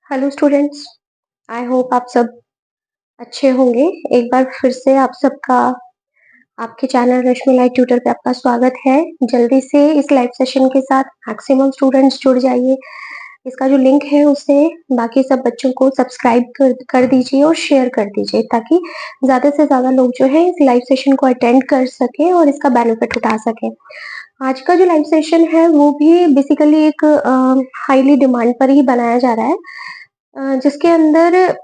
Hello students. I hope आप सब अच्छे होंगे। एक बार फिर से आप सबका आपके चैनल रश्मि लाइव ट्यूटर पे आपका स्वागत है। जल्दी से इस लाइव सेशन के साथ मैक्सिमम स्टूडेंट्स जुड़ जाइए। इसका जो लिंक है उसे बाकी सब बच्चों को सब्सक्राइब कर दीजिए और शेयर कर दीजिए ताकि ज़्यादा से ज़्यादा लोग जो है इस लाइव सेशन को अटेंड कर सके और इसका बेनिफिट उठा सके। आज का जो लाइव सेशन है वो भी बेसिकली एक हाईली डिमांड पर ही बनाया जा रहा है, जिसके अंदर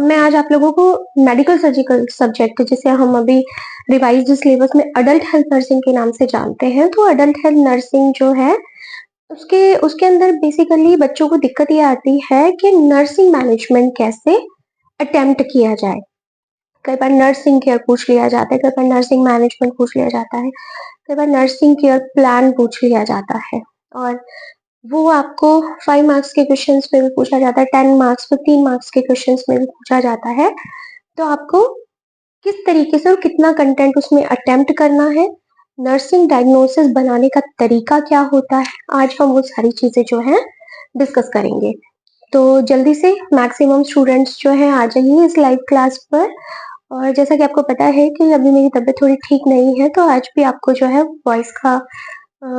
मैं आज आप लोगों को मेडिकल सर्जिकल सब्जेक्ट जिसे हम अभी रिवाइज्ड सिलेबस में अडल्ट हेल्थ नर्सिंग के नाम से जानते हैं, तो अडल्ट हेल्थ नर्सिंग जो है उसके उसके अंदर बेसिकली बच्चों को दिक्कत ये आती है कि नर्सिंग मैनेजमेंट कैसे अटेम्प्ट किया जाए। कई बार नर्सिंग केयर पूछ लिया जाता है, कई बार नर्सिंग मैनेजमेंट पूछ लिया जाता है, कई बार नर्सिंग केयर प्लान पूछ लिया जाता है और वो आपको 5 मार्क्स के क्वेश्चंस में भी पूछा जाता है, 10 मार्क्स 15 मार्क्स के क्वेश्चंस में भी पूछा जाता है। तो आपको किस तरीके से और कितना कंटेंट उसमें अटेम्प्ट करना है, नर्सिंग डायग्नोसिस बनाने का तरीका क्या होता है, आज हम वो सारी चीजें जो है डिस्कस करेंगे। तो जल्दी से मैक्सिमम स्टूडेंट्स जो है आ जाइए इस लाइव क्लास पर। और जैसा कि आपको पता है कि अभी मेरी तबीयत थोड़ी ठीक नहीं है, तो आज भी आपको जो है वॉइस का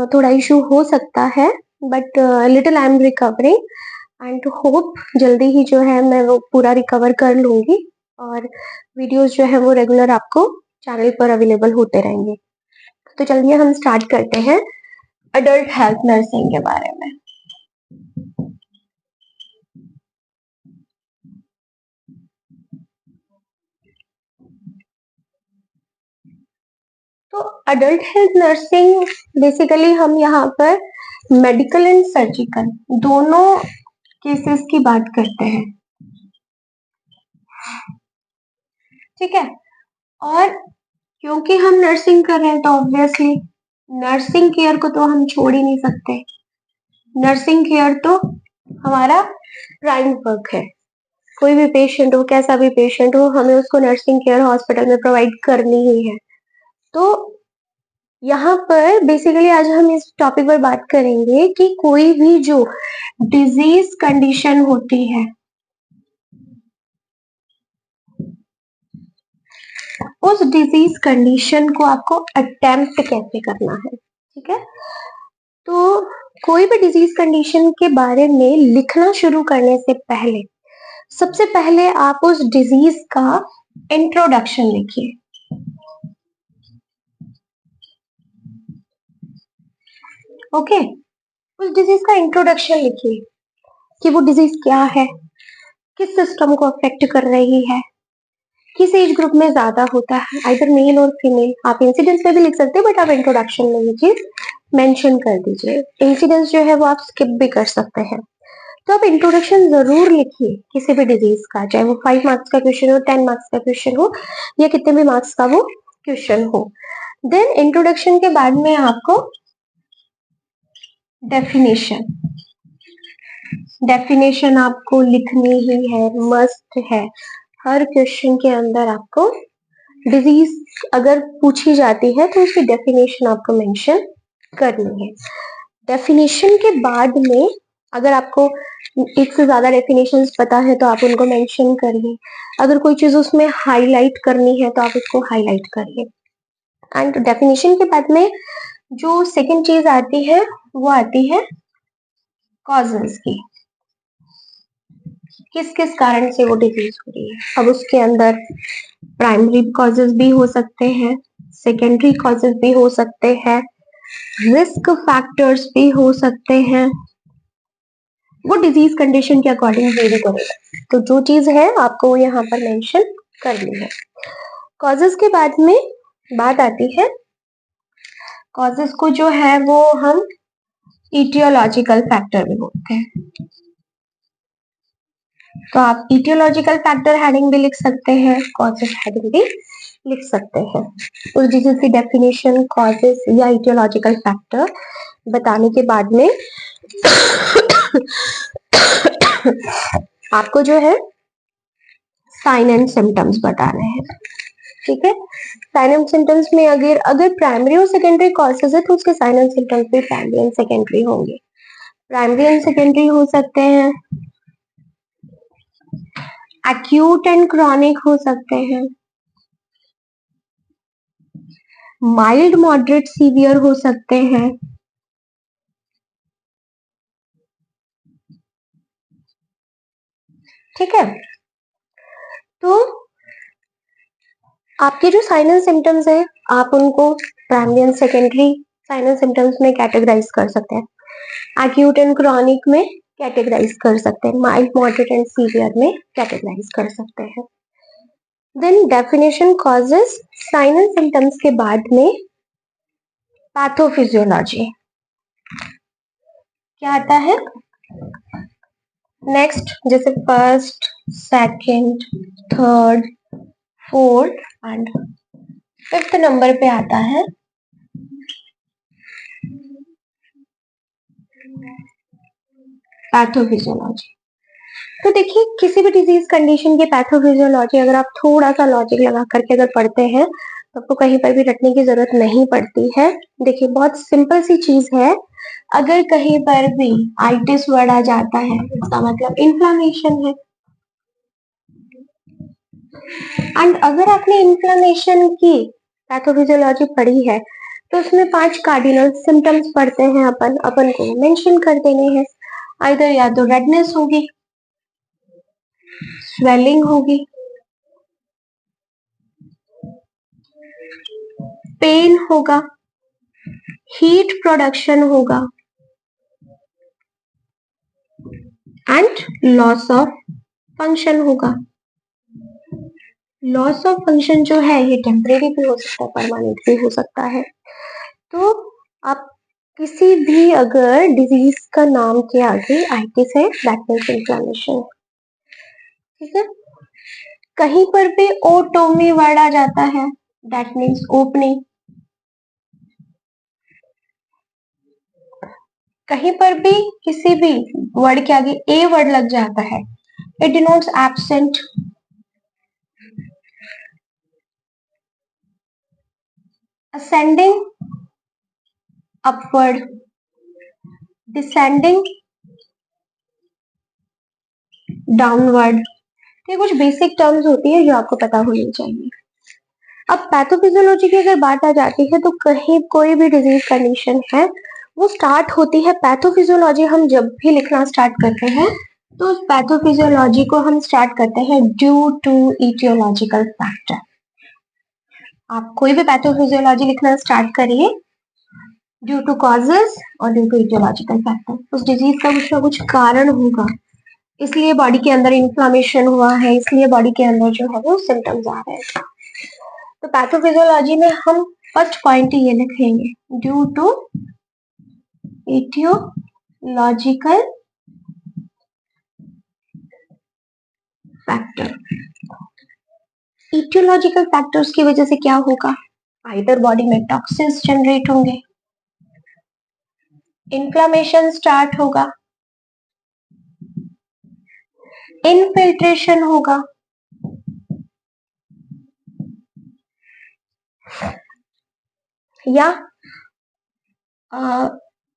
थोड़ा इशू हो सकता है, but little I am recovering and hope जल्दी ही जो है मैं वो पूरा रिकवर कर लूंगी और वीडियोस जो है वो रेगुलर आपको चैनल पर अवेलेबल होते रहेंगे। तो चलिए हम स्टार्ट करते हैं अडल्ट हेल्थ नर्सिंग के बारे में। तो अडल्ट हेल्थ नर्सिंग बेसिकली हम यहाँ पर मेडिकल एंड सर्जिकल दोनों केसेस की बात करते हैं, ठीक है। और क्योंकि हम नर्सिंग कर रहे हैं तो ऑब्वियसली नर्सिंग केयर को तो हम छोड़ ही नहीं सकते। नर्सिंग केयर तो हमारा प्राइम वर्क है। कोई भी पेशेंट हो, कैसा भी पेशेंट हो, हमें उसको नर्सिंग केयर हॉस्पिटल में प्रोवाइड करनी ही है। तो यहाँ पर बेसिकली आज हम इस टॉपिक पर बात करेंगे कि कोई भी जो डिजीज कंडीशन होती है उस डिजीज कंडीशन को आपको अटेम्प्ट कैसे करना है, ठीक है। तो कोई भी डिजीज कंडीशन के बारे में लिखना शुरू करने से पहले सबसे पहले आप उस डिजीज का इंट्रोडक्शन लिखिए। ओके, उस डिजीज का इंट्रोडक्शन लिखिए कि वो डिजीज क्या है, किस सिस्टम को अफेक्ट कर रही है, किस एज ग्रुप में ज्यादा होता है, आइदर मेल और फीमेल। आप इंसिडेंस में भी लिख सकते हैं, बट आप इंट्रोडक्शन में ये चीज मेंशन कर दीजिए। इंसिडेंस जो है वो आप स्किप भी कर सकते हैं। तो आप इंट्रोडक्शन जरूर लिखिए किसी भी डिजीज का, चाहे वो 5 मार्क्स का क्वेश्चन हो, 10 मार्क्स का क्वेश्चन हो या कितने भी मार्क्स का वो क्वेश्चन हो। देन इंट्रोडक्शन के बाद में आपको डेफिनेशन आपको लिखनी ही है, मस्ट है। हर क्वेश्चन के अंदर आपको डिजीज अगर पूछी जाती है तो उसकी डेफिनेशन आपको मेंशन करनी है। डेफिनेशन के बाद में अगर आपको एक से ज्यादा डेफिनेशंस पता है तो आप उनको मेंशन करिए। अगर कोई चीज उसमें हाईलाइट करनी है तो आप उसको हाईलाइट करिए। एंड डेफिनेशन के बाद में जो सेकंड चीज आती है वो आती है कॉजेस की, किस किस कारण से वो डिजीज हो रही है। अब उसके अंदर प्राइमरी कॉजेस भी हो सकते हैं, सेकेंडरी कॉजेस भी हो सकते हैं, रिस्क फैक्टर्स भी हो सकते हैं। वो डिजीज कंडीशन के अकॉर्डिंग वेरी करेगा। तो जो चीज है आपको यहाँ पर मेंशन करनी है। कॉजेस के बाद में बात आती है, कॉजेस को जो है वो हम इटियोलॉजिकल फैक्टर भी बोलते हैं। तो आप इटियोलॉजिकल फैक्टर हेडिंग भी लिख सकते हैं, कॉजेस हेडिंग भी लिख सकते हैं। उस डिजीज की डेफिनेशन, कॉजेस या इटियोलॉजिकल फैक्टर बताने के बाद में आपको जो है साइन एंड सिम्टम्स बताने हैं, ठीक है। साइन एंड सिम्टम्स में अगर अगर प्राइमरी और सेकेंडरी कॉजेस है तो उसके साइन एंड सिम्टम्स भी प्राइमरी एंड सेकेंडरी होंगे। प्राइमरी एंड सेकेंडरी हो सकते हैं एक्यूट एंड क्रॉनिक हो सकते हैं, माइल्ड मॉडरेट सीवियर हो सकते हैं, ठीक है। तो आपके जो साइन एंड सिम्टम्स है आप उनको primary and secondary sign and symptoms में कैटेगराइज कर सकते हैं, एक्यूट एंड क्रॉनिक में कैटेगराइज कर सकते हैं, माइल्ड मॉडरेट एंड सीवियर में कैटेगराइज कर सकते हैं। Then definition causes, sign and symptoms के बाद में पैथोफिजियोलॉजी क्या आता है नेक्स्ट, जैसे first, second, third, fourth and fifth number पे आता है पैथोफिजियोलॉजी। तो देखिए किसी भी डिजीज कंडीशन की पैथोफिजियोलॉजी अगर आप थोड़ा सा लॉजिक लगा करके अगर पढ़ते हैं तो आपको कहीं पर भी रटने की जरूरत नहीं पड़ती है। देखिए बहुत सिंपल सी चीज है, अगर कहीं पर भी आइटिस वर्ड आ जाता है इसका मतलब इन्फ्लामेशन है, एंड अगर आपने इन्फ्लामेशन की पैथोफिजियोलॉजी पढ़ी है तो उसमें 5 कार्डिनल सिम्टम्स पढ़ते हैं अपन अपन को मेंशन कर देने हैं, आइदर या तो रेडनेस होगी, स्वेलिंग होगी, पेन होगा, हीट प्रोडक्शन होगा एंड लॉस ऑफ फंक्शन होगा। लॉस ऑफ फंक्शन जो है ये टेम्परेरी भी हो सकता है, परमानेंट भी हो सकता है। तो आप किसी भी अगर डिजीज का नाम के आगे आइटिस है दैट मीन्स इन्फ्लेमेशन, ठीक है। कहीं पर भी ओटोमी वर्ड आ जाता है दैट मीन्स ओपनिंग, कहीं पर भी किसी भी वर्ड के आगे ए वर्ड लग जाता है it denotes absent, ascending, upward, descending, downward. ये कुछ बेसिक टर्म्स होती है जो आपको पता होनी चाहिए। अब पैथोफिजियोलॉजी की अगर बात आ जाती है तो कहीं कोई भी डिजीज कंडीशन है वो स्टार्ट होती है, पैथोफिजियोलॉजी हम जब भी लिखना स्टार्ट करते हैं तो उस पैथोफिजियोलॉजी को हम स्टार्ट करते हैं ड्यू टू इटियोलॉजिकल फैक्टर। आप कोई भी पैथोफिजियोलॉजी लिखना स्टार्ट करिए ड्यू टू कॉजेस और ड्यू टू इटियोलॉजिकल फैक्टर, उस डिजीज का कुछ ना कुछ कारण होगा, इसलिए बॉडी के अंदर इन्फ्लामेशन हुआ है, इसलिए बॉडी के अंदर जो है वो सिम्टम्स आ रहे हैं। तो पैथोफिजियोलॉजी में हम फर्स्ट पॉइंट ये लिखेंगे due to aetiological factor. Aetiological factors की वजह से क्या होगा, आइदर बॉडी में टॉक्सिन्स जनरेट होंगे, इन्फ्लामेशन स्टार्ट होगा, इनफिल्ट्रेशन होगा, या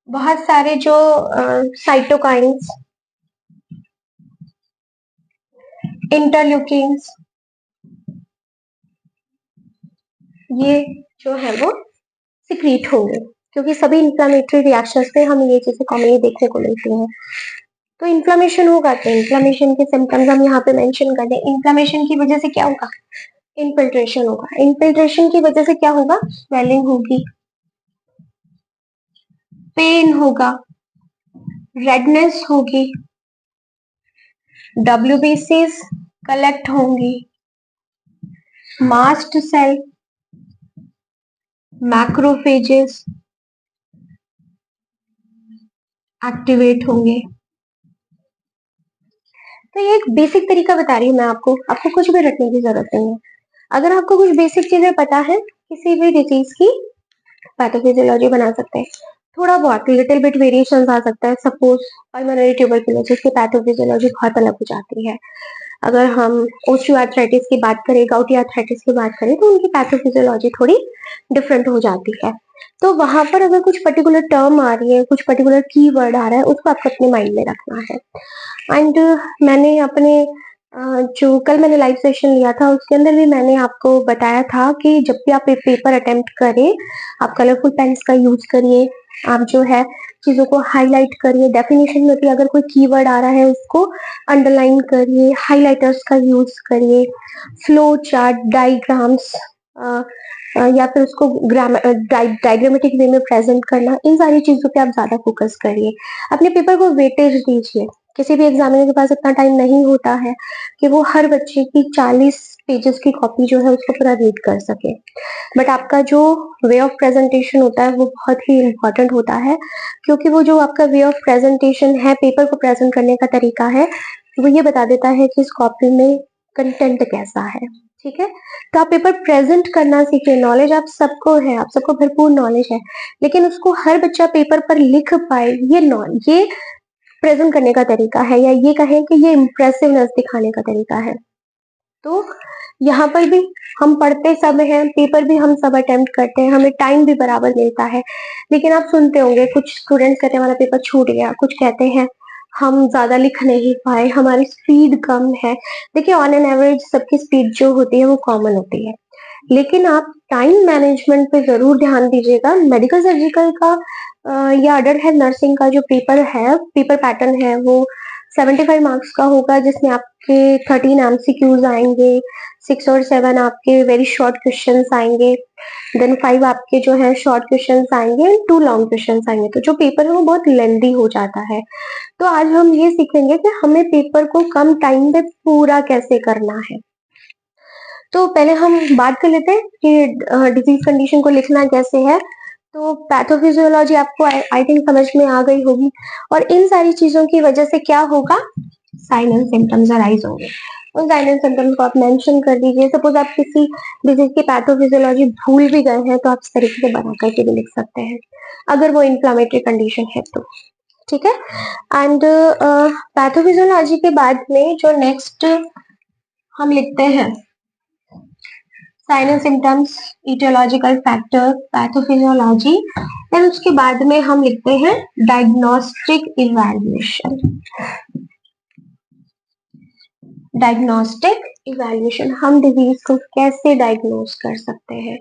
बहुत सारे जो साइटोकाइंस, इंटरल्यूकिन्स, ये जो है वो सिक्रीट होंगे, क्योंकि सभी इंफ्लामेटरी रिएक्शंस में हमें ये चीजें कॉमनली देखने को मिलती हैं। तो इन्फ्लामेशन होगा तो इन्फ्लामेशन के सिम्टम्स हम यहाँ पे मेंशन कर दें। इन्फ्लामेशन की वजह से क्या होगा, इनफिल्ट्रेशन होगा, इनफिल्ट्रेशन की वजह से क्या होगा, स्वेलिंग होगी, पेन होगा, रेडनेस होगी, WBCs कलेक्ट होंगी, मास्ट सेल, मैक्रोफेजेस एक्टिवेट होंगे। तो ये एक बेसिक तरीका बता रही हूँ मैं आपको, आपको कुछ भी रटने की जरूरत नहीं है। अगर आपको कुछ बेसिक चीजें पता है किसी भी डिजीज की पैथोफिजियोलॉजी बना सकते हैं। थोड़ा बहुत लिटिल बिट वेरिएशन आ सकता है, सपोज पल्मोनरी ट्यूबरकुलोसिस की पैथोफिजियोलॉजी बहुत अलग हो जाती है। अगर हम ओस्टियोआर्थराइटिस की बात करें, गाउटी आर्थराइटिस की बात करें तो उनकी पैथोफिजियोलॉजी थोड़ी डिफरेंट हो जाती है। तो वहां पर अगर कुछ पर्टिकुलर टर्म आ रही है, कुछ पर्टिकुलर की वर्ड आ रहा है, उसको आपको अपने माइंड में रखना है। एंड मैंने अपने जो कल मैंने लाइव सेशन लिया था उसके अंदर भी मैंने आपको बताया था कि जब भी आप एक पेपर अटेम्प्ट करें, आप कलरफुल पेन्स का यूज़ करिए, आप जो है चीज़ों को हाइलाइट करिए, डेफिनेशन में भी अगर कोई कीवर्ड आ रहा है उसको अंडरलाइन करिए, हाइलाइटर्स का यूज़ करिए, फ्लो चार्ट, डायग्राम्स या फिर उसको डायग्रामेटिक वे में प्रेज़ेंट करना, इन सारी चीज़ों पे आप ज़्यादा फोकस करिए। अपने पेपर को वेटेज दीजिए। किसी भी एग्जामिनर के पास इतना टाइम नहीं होता है कि वो हर बच्चे की 40 पेजेस की कॉपी जो है उसको पूरा रीड कर सके। बट आपका जो वे ऑफ प्रेजेंटेशन होता है वो बहुत ही इम्पोर्टेंट होता है, क्योंकि वो जो आपका वे ऑफ प्रेजेंटेशन है, पेपर को प्रेजेंट करने का तरीका है, वो ये बता देता है कि इस कॉपी में कंटेंट कैसा है। ठीक है, तो आप पेपर प्रेजेंट करना सीखिए। नॉलेज आप सबको है, आप सबको भरपूर नॉलेज है, लेकिन उसको हर बच्चा पेपर पर लिख पाए, ये प्रेजेंट करने का तरीका है, या ये कहें कि ये इम्प्रेसिवनेस दिखाने का तरीका है। तो यहाँ पर भी हम पढ़ते सब हैं, पेपर भी हम सब अटेम्प्ट करते हैं, हमें टाइम भी बराबर मिलता है, लेकिन आप सुनते होंगे कुछ स्टूडेंट्स कहते हैं हमारा पेपर छूट गया, कुछ कहते हैं हम ज्यादा लिख नहीं पाए, हमारी स्पीड कम है। देखिए, ऑन एन एवरेज सबकी स्पीड जो होती है वो कॉमन होती है, लेकिन आप टाइम मैनेजमेंट पे जरूर ध्यान दीजिएगा। मेडिकल सर्जिकल का या अडल्ट हेल्थ नर्सिंग का जो पेपर है, पेपर पैटर्न है, वो 75 मार्क्स का होगा, जिसमें आपके 13 एमसीक्यूज आएंगे, 6 और 7 आपके वेरी शॉर्ट क्वेश्चंस आएंगे, देन 5 आपके जो है शॉर्ट क्वेश्चंस आएंगे एंड 2 लॉन्ग क्वेश्चंस आएंगे। तो जो पेपर है वो बहुत लेंदी हो जाता है। तो आज हम ये सीखेंगे कि हमें पेपर को कम टाइम में पूरा कैसे करना है। तो पहले हम बात कर लेते हैं कि डिजीज कंडीशन को लिखना कैसे है। तो पैथोफिजियोलॉजी आपको आई थिंक समझ में आ गई होगी, और इन सारी चीजों की वजह से क्या होगा, साइन एंड सिम्टम्स अराइज होंगे। उन साइन एंड सिम्टम्स को आप मेंशन कर दीजिए। सपोज आप किसी डिजीज की पैथोफिजियोलॉजी भूल भी गए हैं तो आप इस तरीके से बना करके भी लिख सकते हैं, अगर वो इन्फ्लामेटरी कंडीशन है तो। ठीक है, एंड पैथोफिजियोलॉजी के बाद में जो नेक्स्ट हम लिखते हैं, sign and symptoms, aetiological factor, pathophysiology, then उसके बाद में हम लिखते हैं डायग्नोस्टिक इवैल्यूएशन। डायग्नोस्टिक इवैल्यूएशन, हम डिजीज को कैसे डायग्नोज कर सकते हैं।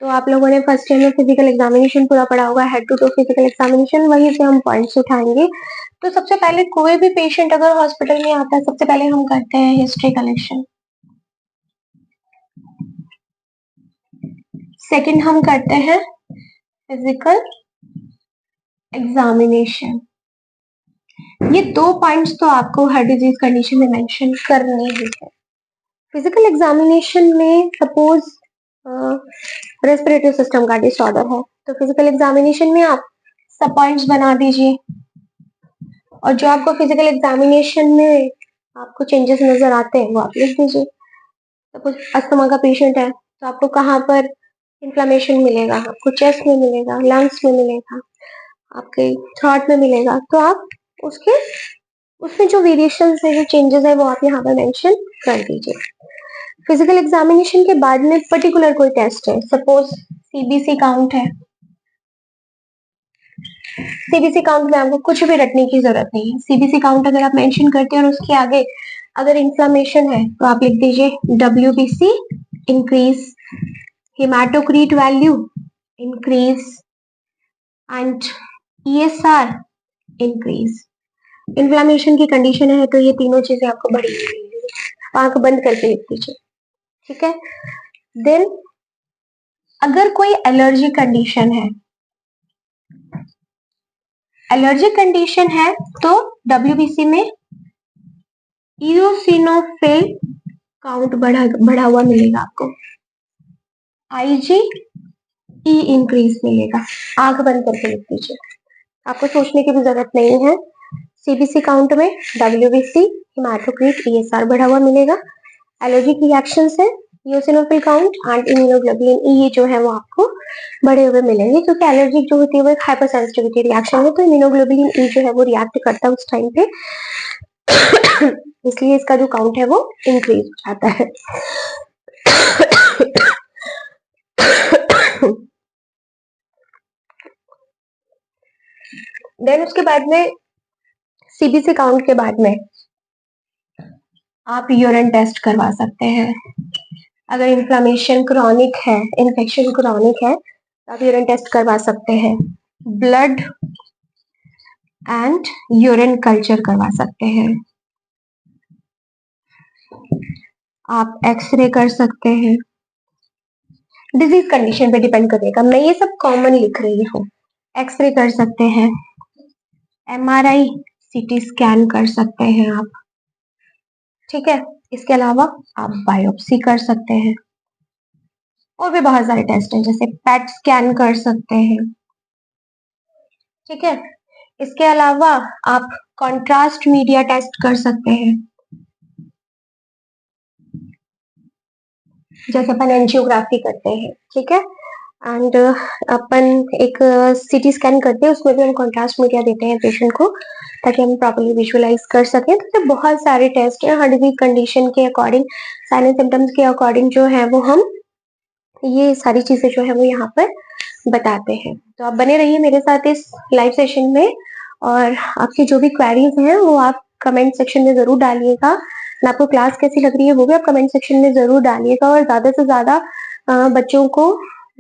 तो आप लोगों ने फर्स्ट ईयर में फिजिकल एग्जामिनेशन पूरा पढ़ा होगा, head to toe physical examination, वहीं से हम पॉइंट्स उठाएंगे। तो सबसे पहले कोई भी पेशेंट अगर हॉस्पिटल में आता है, सबसे पहले हम करते हैं हिस्ट्री कलेक्शन। सेकंड हम करते हैं फिजिकल एग्जामिनेशन। ये 2 पॉइंट्स तो आपको हर डिजीज कंडीशन में मेंशन करने ही है। फिजिकल एग्जामिनेशन में सपोज रेस्पिरेटरी सिस्टम का डिसऑर्डर है, तो फिजिकल एग्जामिनेशन में आप सब पॉइंट्स बना दीजिए, और जो आपको फिजिकल एग्जामिनेशन में आपको चेंजेस नजर आते हैं वो आप लिख दीजिए। सपोज अस्थमा का पेशेंट है तो आपको कहाँ पर इन्फ्लेमेशन मिलेगा, आपको चेस्ट में मिलेगा, लंग्स में मिलेगा, आपके थ्रोट में मिलेगा, तो आप उसके उसमें जो वेरिएशन है, जो चेंजेस है, वो आप यहाँ पर मेंशन कर दीजिए। फिजिकल एग्जामिनेशन के बाद में पर्टिकुलर कोई टेस्ट है, सपोज सीबीसी काउंट है, सीबीसी काउंट में आपको कुछ भी रटने की जरूरत नहीं है। सीबीसी काउंट अगर आप मेंशन करते हैं और उसके आगे अगर इंफ्लेमेशन है तो आप लिख दीजिए WBC increase, haematocrit value increase, and ESR increase. Inflammation की कंडीशन है तो ये तीनों चीजें आपको बड़ी आंख बंद करके लिख दीजिए। ठीक है, देन अगर कोई एलर्जी कंडीशन है, एलर्जिक कंडीशन है तो डब्ल्यूबीसी में इओसिनोफिल काउंट बढ़ा हुआ मिलेगा आपको, आईजी ई इंक्रीज मिलेगा। आंख बंद करके लिख दीजिए, आपको सोचने की भी जरूरत नहीं है। सीबीसी काउंट में डब्ल्यूबीसी, हेमाटोक्रीट, ईएसआर बढ़ा हुआ मिलेगा। एलर्जिक रिएक्शन है eosinophil count and immunoglobulin E, ये जो है वो आपको बढ़े हुए मिलेंगे, क्योंकि एलर्जिक जो होती है वो एक हाइपर सेंसिटिविटी रिएक्शन है, तो इम्यूनोग्लोबुलिन ई जो है वो रिएक्ट करता है उस टाइम पे इसलिए इसका जो काउंट है वो इंक्रीज हो जाता है। देन उसके बाद में सीबीसी काउंट के बाद में आप यूरिन टेस्ट करवा सकते हैं। अगर इन्फ्लेमेशन क्रॉनिक है, इन्फेक्शन क्रॉनिक है, तो आप यूरिन टेस्ट करवा सकते हैं। ब्लड एंड यूरिन कल्चर करवा सकते हैं। आप एक्सरे कर सकते हैं। डिजीज कंडीशन पे डिपेंड करेगा, मैं ये सब कॉमन लिख रही हूँ। एक्सरे कर सकते हैं, एमआरआई, सीटी स्कैन कर सकते हैं आप, ठीक है। इसके अलावा आप बायोप्सी कर सकते हैं, और भी बहुत सारे टेस्ट हैं, जैसे पेट स्कैन कर सकते हैं, ठीक है। इसके अलावा आप कॉन्ट्रास्ट मीडिया टेस्ट कर सकते हैं, जैसे अपन एंजियोग्राफी करते हैं, ठीक है। एंड अपन एक सीटी स्कैन करते हैं, उसमें भी हम कॉन्ट्रास्ट मीडिया देते हैं पेशेंट को, ताकि हम प्रॉपर्ली विजुअलाइज कर सकें। तो बहुत सारे टेस्ट हैं, हर डिजीज कंडीशन के अकॉर्डिंग, साइन एंड सिम्टम्स के अकॉर्डिंग जो है वो हम ये सारी चीजें जो है वो यहाँ पर बताते हैं। तो आप बने रहिए मेरे साथ इस लाइव सेशन में, और आपकी जो भी क्वेरीज हैं वो आप कमेंट सेक्शन में जरूर डालिएगा। और आपको क्लास कैसी लग रही है वो भी आप कमेंट सेक्शन में जरूर डालिएगा, और ज्यादा से ज्यादा बच्चों को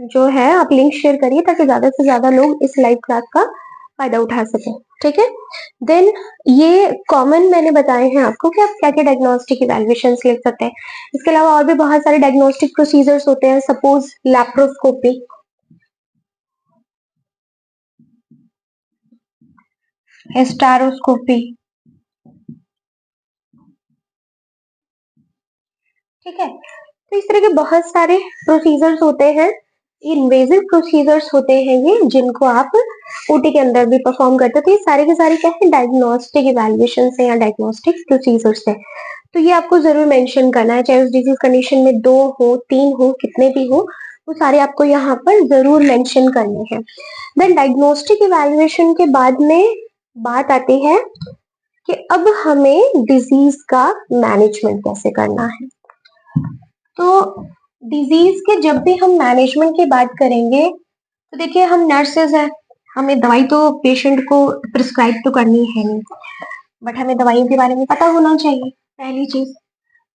जो है आप लिंक शेयर करिए, ताकि ज्यादा से ज्यादा लोग इस लाइव क्लास का फायदा उठा सकें, ठीक है। देन ये कॉमन मैंने बताए हैं आपको कि आप क्या क्या डायग्नोस्टिक इवैल्यूएशन लिख सकते हैं। इसके अलावा और भी बहुत सारे डायग्नोस्टिक प्रोसीजर्स होते हैं, सपोज लैप्रोस्कोपी, हिस्टेरोस्कोपी, ठीक है। तो इस तरह के बहुत सारे प्रोसीजर्स होते हैं, इन्वेजिव प्रोसीजर्स होते हैं ये, जिनको आप ओटी के अंदर भी परफॉर्म करते हैं। तो ये सारे के सारे क्या है, डायग्नोस्टिक इवैल्यूएशन है या डायग्नोस्टिक प्रोसीजर्स है। तो ये आपको जरूर मेंशन करना है, चाहे उस डिजीज कंडीशन में 2 हो, 3 हो, कितने भी हो, वो सारे आपको यहाँ पर जरूर मेंशन करने हैं। देन डायग्नोस्टिक इवैल्यूएशन के बाद में बात आती है कि अब हमें डिजीज का मैनेजमेंट कैसे करना है। तो डिजीज के जब भी हम मैनेजमेंट की बात करेंगे, तो देखिए हम नर्सेज हैं, हमें दवाई तो पेशेंट को प्रिस्क्राइब तो करनी है नहीं, बट हमें दवाइयों के बारे में पता होना चाहिए, पहली चीज।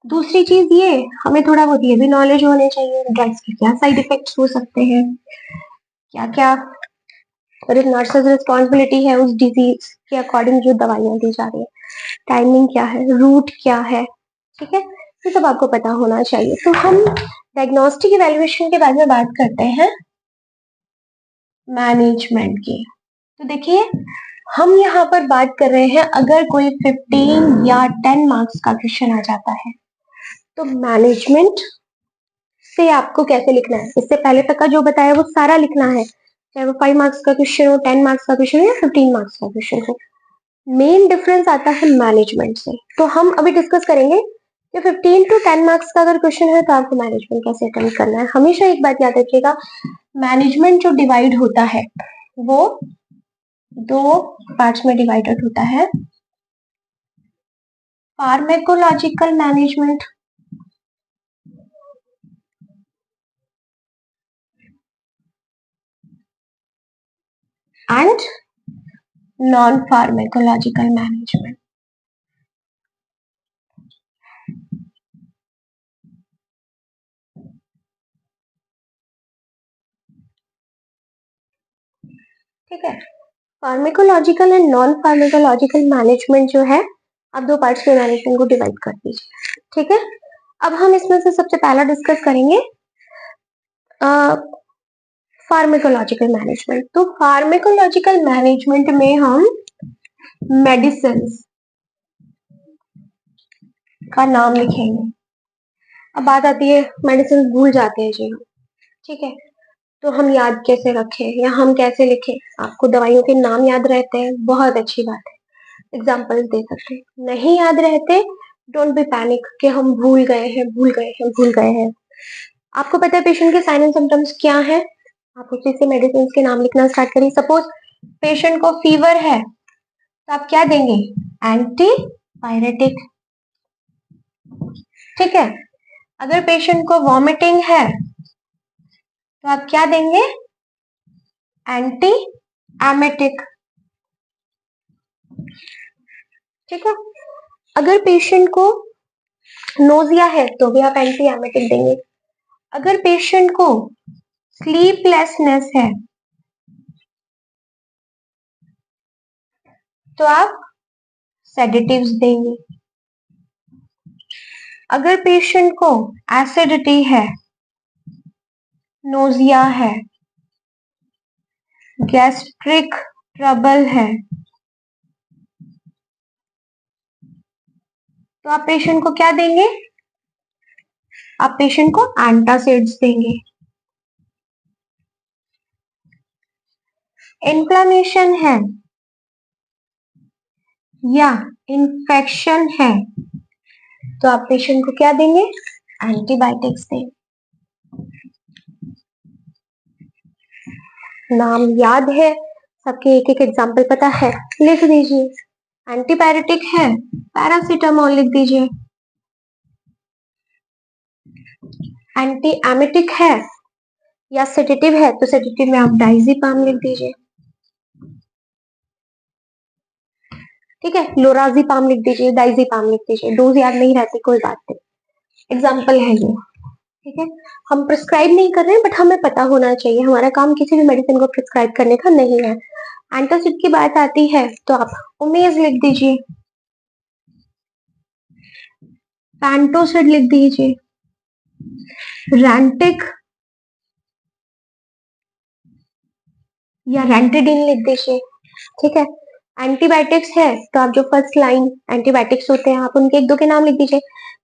दूसरी चीज ये, हमें थोड़ा बहुत ये भी नॉलेज होने चाहिए ड्रग्स के क्या साइड इफेक्ट्स हो सकते हैं, क्या क्या नर्सेज रिस्पॉन्सिबिलिटी है उस डिजीज के अकॉर्डिंग जो दवाइयां दी जा रही है, टाइमिंग क्या है, रूट क्या है, ठीक है। ये सब आपको पता होना चाहिए। तो हम डायग्नोस्टिक इवैल्यूएशन के बारे में बात करते हैं मैनेजमेंट की। तो देखिए हम यहाँ पर बात कर रहे हैं, अगर कोई 15 या 10 मार्क्स का क्वेश्चन आ जाता है, तो मैनेजमेंट से आपको कैसे लिखना है, इससे पहले तक का जो बताया वो सारा लिखना है, चाहे वो 5 मार्क्स का क्वेश्चन हो, 10 मार्क्स का क्वेश्चन हो, या 15 मार्क्स का क्वेश्चन हो। मेन डिफरेंस आता है मैनेजमेंट से। तो हम अभी डिस्कस करेंगे कि 15 टू 10 मार्क्स का अगर क्वेश्चन है तो आपको मैनेजमेंट कैसे अटेम्प्ट करना है। हमेशा एक बात याद रखिएगा, मैनेजमेंट जो डिवाइड होता है वो 2 पार्ट्स में डिवाइडेड होता है, pharmacological management and non pharmacological management. ठीक है, pharmacological and non pharmacological management जो है, आप 2 पार्ट्स में मैनेजमेंट को डिवाइड कर दीजिए, ठीक है। अब हम इसमें से सबसे पहला डिस्कस करेंगे फार्मेकोलॉजिकल मैनेजमेंट। तो फार्मेकोलॉजिकल मैनेजमेंट में हम मेडिसिन का नाम लिखेंगे। अब बात आती है मेडिसिन भूल जाते हैं जी हम, ठीक है, तो हम याद कैसे रखें या हम कैसे लिखें। आपको दवाइयों के नाम याद रहते हैं, बहुत अच्छी बात है, एग्जाम्पल्स दे सकते हैं। नहीं याद रहते, डोंट बी पैनिक कि हम भूल गए हैं, भूल गए हैं, भूल गए हैं। आपको पता है पेशेंट के साइन एंड सिम्टम्स क्या है, आप उसी से मेडिसिन के नाम लिखना स्टार्ट करिए। सपोज पेशेंट को फीवर है, तो आप क्या देंगे, एंटीपायरेटिक, ठीक है। अगर पेशेंट को वॉमिटिंग है, तो आप क्या देंगे, एंटी एमेटिक, ठीक है। अगर पेशेंट को नोजिया है तो भी आप एंटी एमेटिक देंगे। अगर पेशेंट को स्लीपलेसनेस है तो आप सेडेटिव्स देंगे। अगर पेशेंट को एसिडिटी है, नोजिया है, गैस्ट्रिक ट्रबल है, तो आप पेशेंट को क्या देंगे? आप पेशेंट को एंटासिड्स देंगे। इन्फ्लेमेशन है या इन्फेक्शन है तो आप पेशेंट को क्या देंगे? एंटीबायोटिक्स देंगे। नाम याद है सबके, एक एक एग्जाम्पल पता है, लिख दीजिए। एंटीबायोटिक है, पैरासीटामोल लिख दीजिए। एंटी एमेटिक है या सेडेटिव है तो सेडेटिव में आप डाइजीपाम लिख दीजिए। ठीक है, लोराजीपाम लिख दीजिए, डाइजीपाम लिख दीजिए। डोज याद नहीं रहती कोई बात नहीं, एग्जाम्पल है ये। ठीक है, हम प्रिस्क्राइब नहीं कर रहे हैं, बट हमें पता होना चाहिए। हमारा काम किसी भी मेडिसिन को प्रिस्क्राइब करने का नहीं है। एंटासिड की बात आती है तो आप ओमेज लिख दीजिए, पैंटोसिड लिख दीजिए, रैंटिक या रैंटिडिन लिख दीजिए। ठीक है, एंटीबायोटिक्स है तो आप जो फर्स्ट लाइन एंटीबायोटिक्स होते हैं आप उनके एक दो के नाम लिख दीजिए।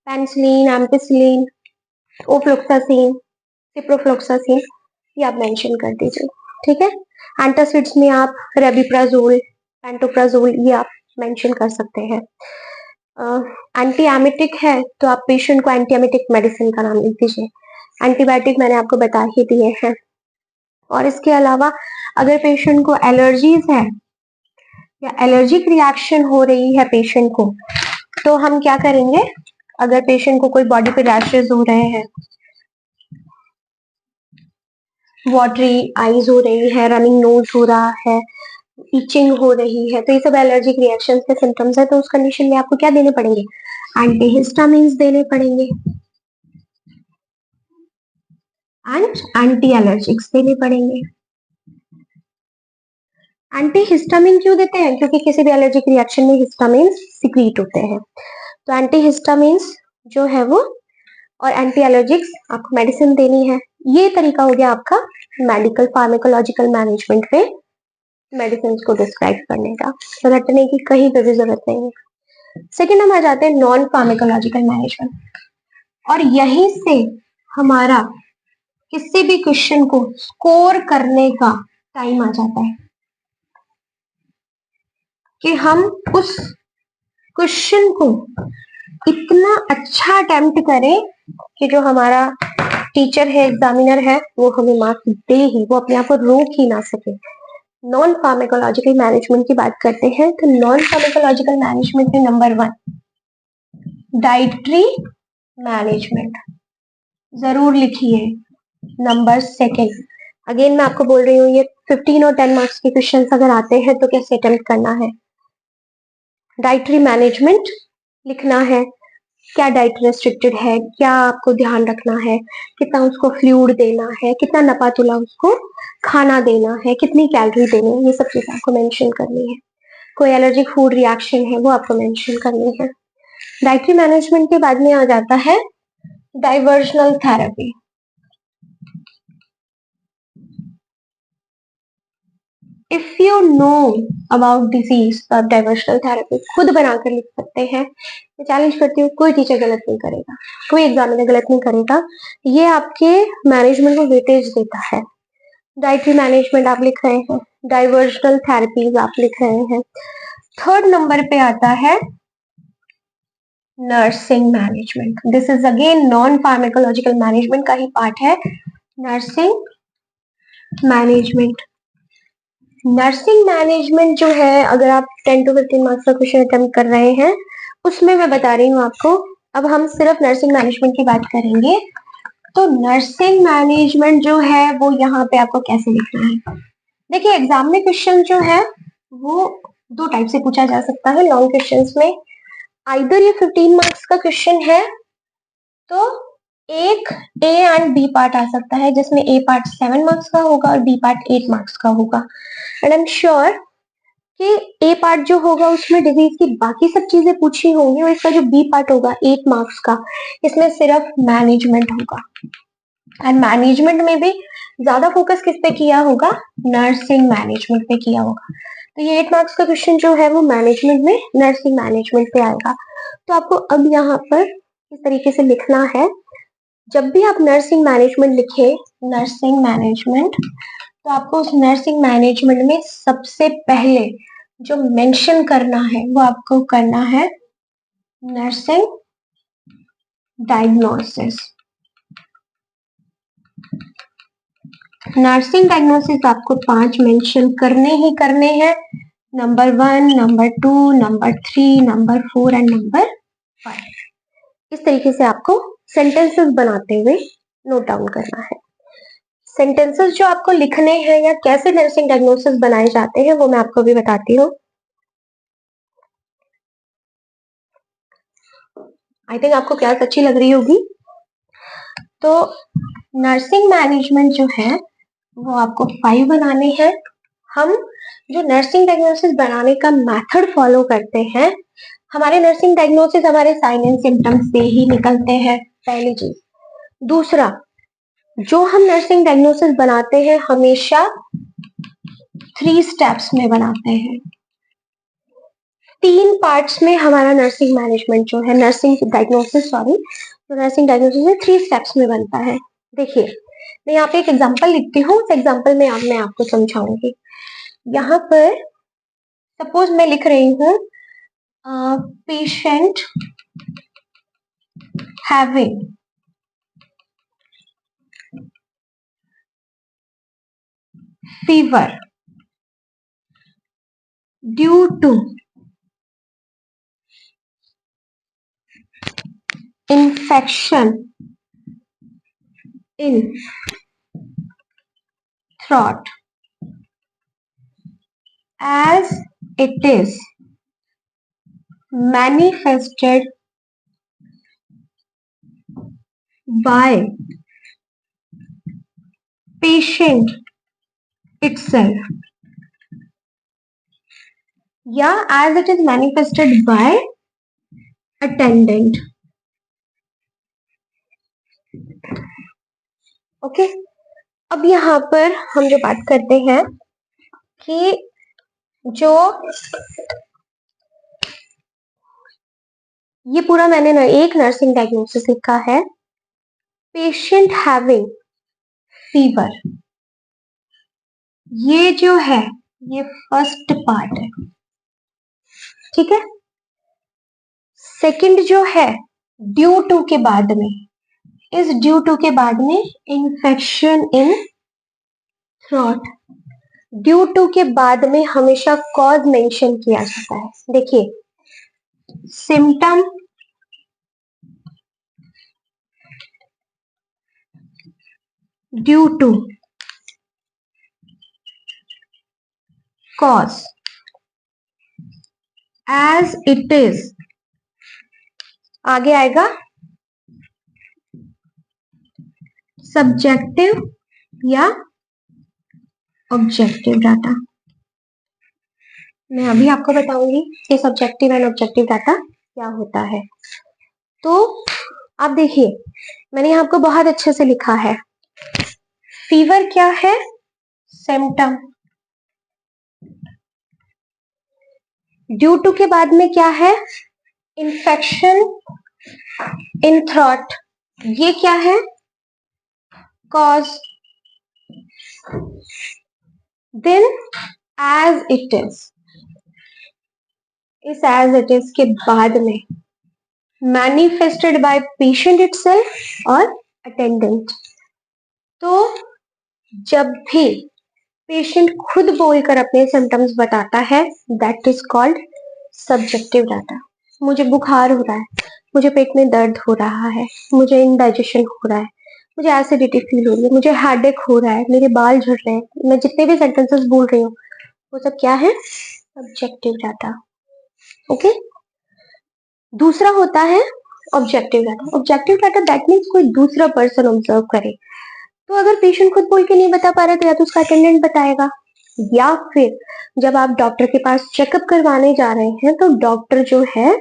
पेनिसिलिन, एम्पिसिलिन, ओफ्लोक्सासिन, सिप्रोफ्लोक्सासिन, ये आप मेंशन कर दीजिए। ठीक है, एंटासिड्स में आप रेबिप्राजोल, पेंटोप्राजोल ये आप मेंशन कर सकते हैं। एंटी एमेटिक है तो आप पेशेंट को एंटी एमेटिक मेडिसिन का नाम लिख दीजिए। एंटीबायोटिक मैंने आपको बता ही दिए हैं। और इसके अलावा अगर पेशेंट को एलर्जीज है या एलर्जिक रिएक्शन हो रही है पेशेंट को, तो हम क्या करेंगे? अगर पेशेंट को कोई बॉडी पे रैशेज हो रहे हैं, वाटरी आईज हो रही है, रनिंग नोज हो रहा है, इचिंग हो रही है, तो ये सब एलर्जिक रिएक्शन के सिम्टम्स है, तो उस कंडीशन में आपको क्या देने पड़ेंगे? एंटीहिस्टामिन्स देने पड़ेंगे एंड एंटी एलर्जिक्स देने पड़ेंगे। एंटीहिस्टामिन क्यों देते हैं? क्योंकि किसी भी एलर्जिक रिएक्शन में हिस्टामिन्स सिक्रीट होते हैं, तो एंटीहिस्टामिन्स जो है वो और एंटी एलर्जिक्स आपको मेडिसिन देनी है। ये तरीका हो गया आपका मेडिकल फार्माकोलॉजिकल मैनेजमेंट में मेडिसिन को डिस्क्राइब करने का, रटने की कहीं पे भी जरूरत नहीं है। सेकेंड हम आ जाते हैं नॉन फार्माकोलॉजिकल मैनेजमेंट, और यहीं से हमारा किसी भी क्वेश्चन को स्कोर करने का टाइम आ जाता है कि हम उस क्वेश्चन को इतना अच्छा अटेम्प्ट करें कि जो हमारा टीचर है, एग्जामिनर है, वो हमें मार्क्स दे ही, वो अपने आप को रोक ही ना सके। नॉन फार्माकोलॉजिकल मैनेजमेंट की बात करते हैं तो नॉन फार्माकोलॉजिकल मैनेजमेंट में नंबर 1 डाइटरी मैनेजमेंट, जरूर लिखिए। नंबर 2 अगेन मैं आपको बोल रही हूँ, ये 15 और 10 मार्क्स के क्वेश्चंस अगर आते हैं तो कैसे अटेम्प्ट करना है? डाइटरी मैनेजमेंट लिखना है, क्या डाइट रेस्ट्रिक्टेड है, क्या आपको ध्यान रखना है, कितना उसको फ्लूइड देना है, कितना नपातुला उसको खाना देना है, कितनी कैलोरी देनी है, ये सब चीजें आपको मेंशन करनी है। कोई एलर्जिक फूड रिएक्शन है वो आपको मेंशन करनी है। डाइटरी मैनेजमेंट के बाद में आ जाता है diversional therapy. If you know about disease तो आप डाइवर्जनल थेरेपी खुद बनाकर लिख सकते हैं। मैं चैलेंज करती हूँ, कोई टीचर गलत नहीं करेगा, कोई एग्जामिनर गलत नहीं करेगा, ये आपके मैनेजमेंट को वेटेज देता है। डाइटरी मैनेजमेंट आप लिख रहे हैं, डाइवर्जनल थेरेपीज आप लिख रहे हैं। थर्ड नंबर पे आता है nursing management. This is again non pharmacological management का ही पार्ट है, नर्सिंग मैनेजमेंट। नर्सिंग मैनेजमेंट जो है, अगर आप 10 to 15 मार्क्स का क्वेश्चन अटेम्प्ट कर रहे हैं, उसमें मैं बता रही हूँ आपको, अब हम सिर्फ नर्सिंग मैनेजमेंट की बात करेंगे। तो नर्सिंग मैनेजमेंट जो है वो यहाँ पे आपको कैसे लिखना है? देखिए, एग्जाम में क्वेश्चन जो है वो दो टाइप से पूछा जा सकता है लॉन्ग क्वेश्चंस में। आइदर ये 15 मार्क्स का क्वेश्चन है तो एक ए एंड बी पार्ट आ सकता है, जिसमें ए पार्ट 7 मार्क्स का होगा और बी पार्ट 8 मार्क्स का होगा। एंड आई एम श्योर कि ए पार्ट जो होगा उसमें डिजीज की बाकी सब चीजें पूछी होंगी, और इसका जो बी पार्ट होगा 8 मार्क्स का, इसमें सिर्फ मैनेजमेंट होगा। एंड मैनेजमेंट में भी ज्यादा फोकस किस पे किया होगा? नर्सिंग मैनेजमेंट पे किया होगा। तो ये 8 मार्क्स का क्वेश्चन जो है वो मैनेजमेंट में, नर्सिंग मैनेजमेंट पे आएगा। तो आपको अब यहाँ पर इस तरीके से लिखना है, जब भी आप नर्सिंग मैनेजमेंट लिखे, नर्सिंग मैनेजमेंट, तो आपको उस नर्सिंग मैनेजमेंट में सबसे पहले जो मेंशन करना है वो आपको करना है नर्सिंग डायग्नोसिस। नर्सिंग डायग्नोसिस आपको 5 मेंशन करने ही करने हैं, number 1, number 2, number 3, number 4 and number 5। इस तरीके से आपको सेंटेंसेस बनाते हुए नोट डाउन करना है। सेंटेंसेस जो आपको लिखने हैं या कैसे नर्सिंग डायग्नोसिस बनाए जाते हैं वो मैं आपको भी बताती हूँ। आई थिंक आपको क्लास अच्छी लग रही होगी। तो नर्सिंग मैनेजमेंट जो है वो आपको 5 बनाने हैं। हम जो नर्सिंग डायग्नोसिस बनाने का मेथड फॉलो करते हैं, हमारे नर्सिंग डायग्नोसिस हमारे साइन एंड सिम्टम्स से ही निकलते हैं, पहली चीज। दूसरा, जो हम नर्सिंग डायग्नोसिस बनाते हैं हमेशा 3 स्टेप्स में बनाते हैं। 3 पार्ट्स में हमारा नर्सिंग मैनेजमेंट जो है, नर्सिंग डायग्नोसिस, सॉरी, तो नर्सिंग डायग्नोसिस में 3 स्टेप्स में बनता है। देखिए, मैं यहाँ पे एक एग्जांपल लिखती हूँ, उस एग्जांपल में मैं आपको समझाऊंगी। यहाँ पर सपोज मैं लिख रही हूँ patient having fever due to infection in throat as it is manifested by patient itself, या as it is manifested by attendant। Okay, अब यहाँ पर हम जो बात करते हैं कि जो ये पूरा मैंने एक नर्सिंग डायग्नोसिस लिखा है, पेशेंट हैविंग फीवर, ये जो है ये फर्स्ट पार्ट है, ठीक है। सेकंड जो है ड्यू टू के बाद में, इस ड्यू टू के बाद में infection in throat, due to के बाद में हमेशा कॉज मेंशन किया जाता है। देखिए, symptom, due to, cause, as it is, आगे आएगा सब्जेक्टिव या ऑब्जेक्टिव डाटा। मैं अभी आपको बताऊंगी कि सब्जेक्टिव एंड ऑब्जेक्टिव डाटा क्या होता है। तो आप देखिए, मैंने यहाँ आपको बहुत अच्छे से लिखा है, फीवर क्या है? सिम्टम। ड्यू टू के बाद में क्या है? इन्फेक्शन इन थ्रोट, ये क्या है? Cause. Then as it is, इस एज इट इज के बाद में मैनिफेस्टेड बाय पेशेंट इटसेल्फ और अटेंडेंट। तो जब भी पेशेंट खुद बोलकर अपने सिम्टम्स बताता है, that is called subjective data. मुझे बुखार हो रहा है, मुझे पेट में दर्द हो रहा है, मुझे इंडाइजेशन हो रहा है, मुझे एसिडिटी फील हो रही है, मुझे हेडेक हो रहा है, मेरे बाल झड़ रहे हैं, मैं जितने भी सेंटेंसेस बोल रही हूँ वो सब क्या है? Subjective data. ओके। दूसरा होता है objective data. Objective data that means कोई दूसरा पर्सन ऑब्जर्व करे। तो अगर पेशेंट खुद बोल के नहीं बता पा रहा तो या तो उसका अटेंडेंट बताएगा, या फिर जब आप डॉक्टर के पास चेकअप करवाने जा रहे हैं तो डॉक्टर जो है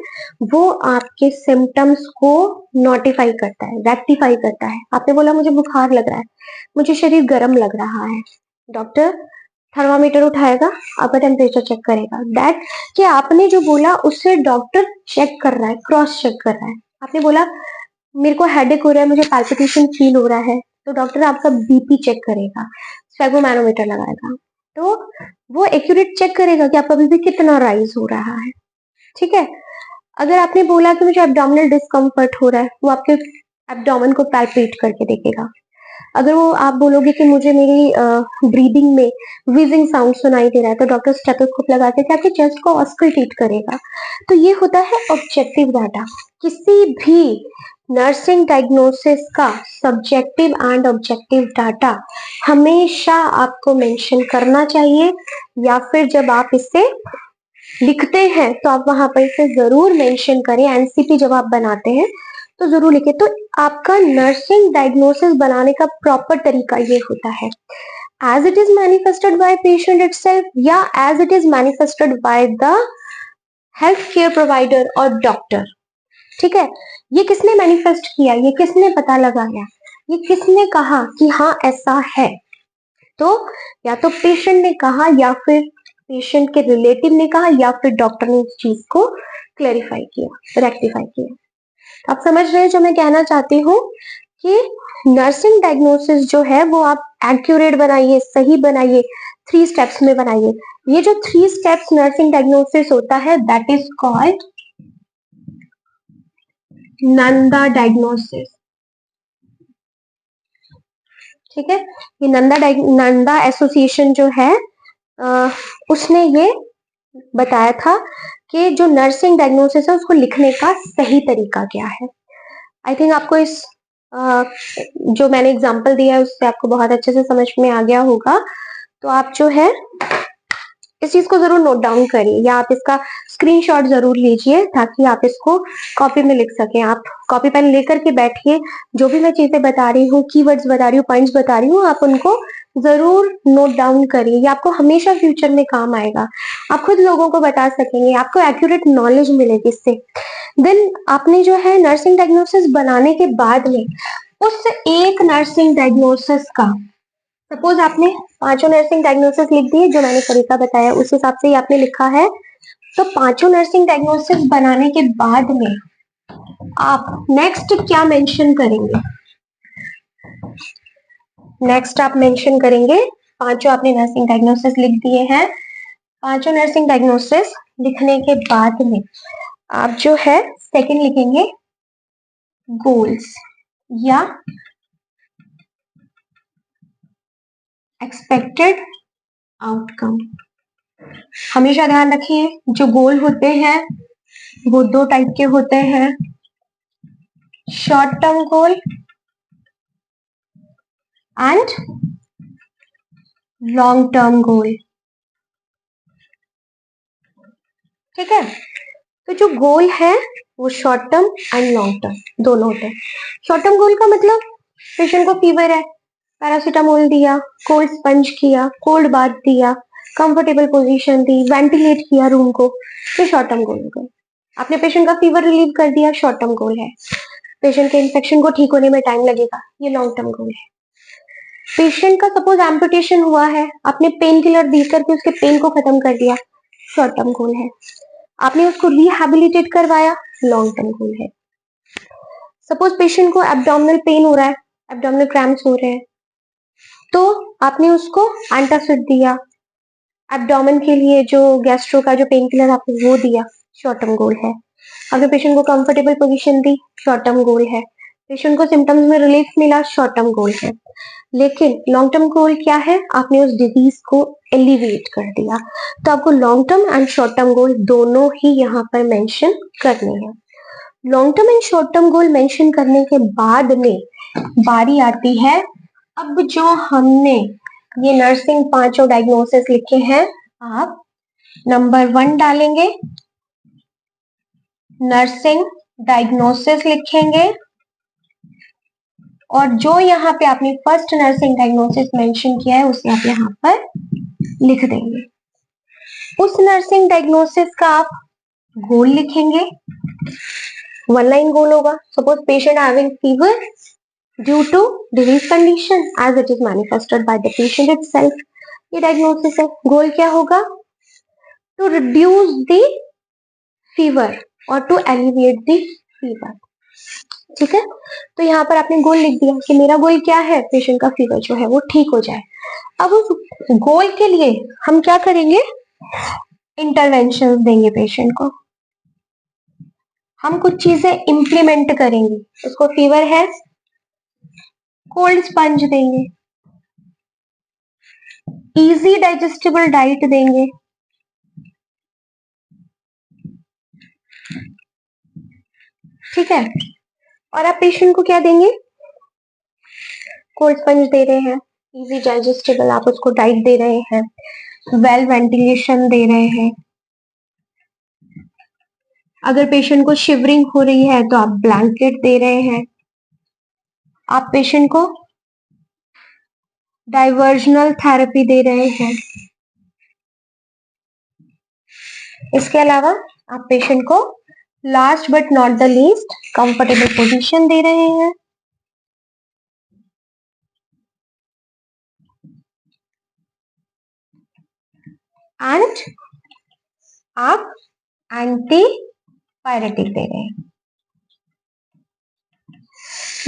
वो आपके सिम्टम्स को नोटिफाई करता है, रेक्टिफाई करता है। आपने बोला मुझे बुखार लग रहा है, मुझे शरीर गर्म लग रहा है, डॉक्टर थर्मामीटर उठाएगा, आपका टेम्परेचर चेक करेगा। दैट कि आपने जो बोला उससे डॉक्टर चेक कर रहा है, क्रॉस चेक कर रहा है। आपने बोला मेरे को हेडेक हो रहा है, मुझे पैल्पिटेशन फील हो रहा है, तो डॉक्टर आपका बीपी चेक करेगा, स्फेगोमैनोमीटर लगाएगा, तो वो एक्यूरेट चेक करेगा कि आपका बीपी कितना राइज हो रहा है। ठीक है। अगर आपने बोला कि मुझे एब्डोमिनल डिस्कम्फर्ट हो रहा है, वो आपके एब्डोमेन को पैल्पेट करके देखेगा। अगर वो आप बोलोगे कि मुझे मेरी ब्रीदिंग में व्हीजिंग साउंड सुनाई दे रहा है, तो डॉक्टर स्टेथोस्कोप लगा के आपके चेस्ट को ऑस्कल्टेट करेगा। तो ये होता है ऑब्जेक्टिव डाटा। किसी भी नर्सिंग डायग्नोसिस का सब्जेक्टिव एंड ऑब्जेक्टिव डाटा हमेशा आपको मेंशन करना चाहिए, या फिर जब आप इसे लिखते हैं तो आप वहां पर इसे जरूर मेंशन करें। एनसीपी जब आप बनाते हैं तो जरूर लिखे। तो आपका नर्सिंग डायग्नोसिस बनाने का प्रॉपर तरीका ये होता है, as it is manifested by patient itself या as it is manifested by the health care provider और डॉक्टर। ठीक है। ये किसने मैनिफेस्ट किया, ये किसने पता लगाया, ये किसने कहा कि हाँ ऐसा है। तो या तो पेशेंट ने कहा, या फिर पेशेंट के रिलेटिव ने कहा, या फिर डॉक्टर ने उस चीज को क्लैरिफाई किया, रेक्टिफाई किया। आप समझ रहे हैं जो मैं कहना चाहती हूँ कि नर्सिंग डायग्नोसिस जो है वो आप एक्यूरेट बनाइए, सही बनाइए, 3 स्टेप्स में बनाइए। ये जो 3 स्टेप्स नर्सिंग डायग्नोसिस होता है that is called Nanda diagnosis. ठीक है। ये नंदा एसोसिएशन जो है उसने ये बताया था कि जो नर्सिंग डायग्नोसिस है उसको लिखने का सही तरीका क्या है। आई थिंक आपको इस जो मैंने एग्जांपल दिया है उससे आपको बहुत अच्छे से समझ में आ गया होगा। तो आप जो है इस चीज को जरूर नोट डाउन करिए, या आप इसका स्क्रीनशॉट जरूर लीजिए ताकि आप इसको कॉपी में लिख सकें। आप कॉपी पेन लेकर के बैठिए, जो भी मैं चीजें बता रही हूँ, कीवर्ड्स बता रही हूँ, पॉइंट्स बता रही हूँ, आप उनको जरूर नोट डाउन करिए। ये आपको हमेशा फ्यूचर में काम आएगा। आप खुद लोगों को बता सकेंगे, आपको एक्यूरेट नॉलेज मिलेगी इससे। देन आपने जो है नर्सिंग डायग्नोसिस बनाने के बाद में उस एक नर्सिंग डायग्नोसिस का, सपोज आपने 5 नर्सिंग डायग्नोसिस लिख दिए, जो मैंने तरीका बताया उस हिसाब से ही आपने लिखा है। तो 5 नर्सिंग डायग्नोसिस बनाने के बाद में आप नेक्स्ट क्या मेंशन करेंगे? नेक्स्ट आप मेंशन करेंगे, 5 आपने नर्सिंग डायग्नोसिस लिख दिए हैं, 5 नर्सिंग डायग्नोसिस लिखने के बाद में आप जो है सेकंड लिखेंगे गोल्स या एक्सपेक्टेड आउटकम। हमेशा ध्यान रखिए जो गोल होते हैं वो 2 टाइप के होते हैं, short term goal and long term goal. ठीक है। तो जो गोल है वो short term and long term दोनों होते हैं। शॉर्ट टर्म गोल का मतलब पेशेंट को फीवर है, पैरासीटामोल दिया, कोल्ड स्पंज किया, कोल्ड बाथ दिया, कंफर्टेबल पोजीशन दी, वेंटिलेट किया रूम को, तो शॉर्ट टर्म गोल हो गए। आपने पेशेंट का फीवर रिलीव कर दिया, शॉर्ट टर्म गोल है। पेशेंट के इन्फेक्शन को ठीक होने में टाइम लगेगा, ये लॉन्ग टर्म गोल है। पेशेंट का सपोज एम्पुटेशन हुआ है, आपने पेन किलर दी करके उसके पेन को खत्म कर दिया, शॉर्ट टर्म गोल है। आपने उसको रिहैबिलिटेट करवाया, लॉन्ग टर्म गोल है। सपोज पेशेंट को एब्डोमिनल पेन हो रहा है, एब्डोमिनल क्रैम्प्स हो रहे हैं, तो आपने उसको एंटासिड दिया, एब्डोमेन के लिए जो गैस्ट्रो का जो पेन किलर आपने वो दिया, शॉर्ट टर्म गोल है। आपने पेशेंट को कंफर्टेबल पोजीशन दी, शॉर्ट टर्म गोल है। पेशेंट को सिम्टम्स में रिलीफ मिला, शॉर्ट टर्म गोल है। लेकिन लॉन्ग टर्म गोल क्या है? आपने उस डिजीज को एलिविएट कर दिया। तो आपको long term and short term goal दोनों ही यहाँ पर मेंशन करने हैं। Long term and short term goal mention करने के बाद में बारी आती है, अब जो हमने ये नर्सिंग 5 डायग्नोसिस लिखे हैं, आप नंबर 1 डालेंगे नर्सिंग डायग्नोसिस लिखेंगे और जो यहाँ पे आपने फर्स्ट नर्सिंग डायग्नोसिस मेंशन किया है उसे आप यहाँ पर लिख देंगे। उस नर्सिंग डायग्नोसिस का आप गोल लिखेंगे। वन लाइन गोल होगा। Suppose patient having fever due to disease condition as it is manifested by the patient itself, ये डायग्नोसिस है। गोल क्या होगा? टू रिड्यूस द फीवर और टू एलिविएट द फीवर। ठीक है, तो यहाँ पर आपने गोल लिख दिया कि मेरा गोल क्या है, पेशेंट का फीवर जो है वो ठीक हो जाए। अब उस गोल के लिए हम क्या करेंगे? इंटरवेंशन देंगे पेशेंट को, हम कुछ चीजें इंप्लीमेंट करेंगे। उसको फीवर है, कोल्ड स्पंज देंगे, इजी डाइजेस्टेबल डाइट देंगे, ठीक है। और आप पेशेंट को क्या देंगे? कोल्ड स्पंज दे रहे हैं, इजी डाइजेस्टेबल आप उसको डाइट दे रहे हैं, वेल वेंटिलेशन दे रहे हैं। अगर पेशेंट को शिवरिंग हो रही है तो आप ब्लैंकेट दे रहे हैं। आप पेशेंट को डाइवर्जनल थेरेपी दे रहे हैं। इसके अलावा आप पेशेंट को last but not the least comfortable position दे रहे हैं। एंड आप एंटी पायरेटिक दे रहे हैं।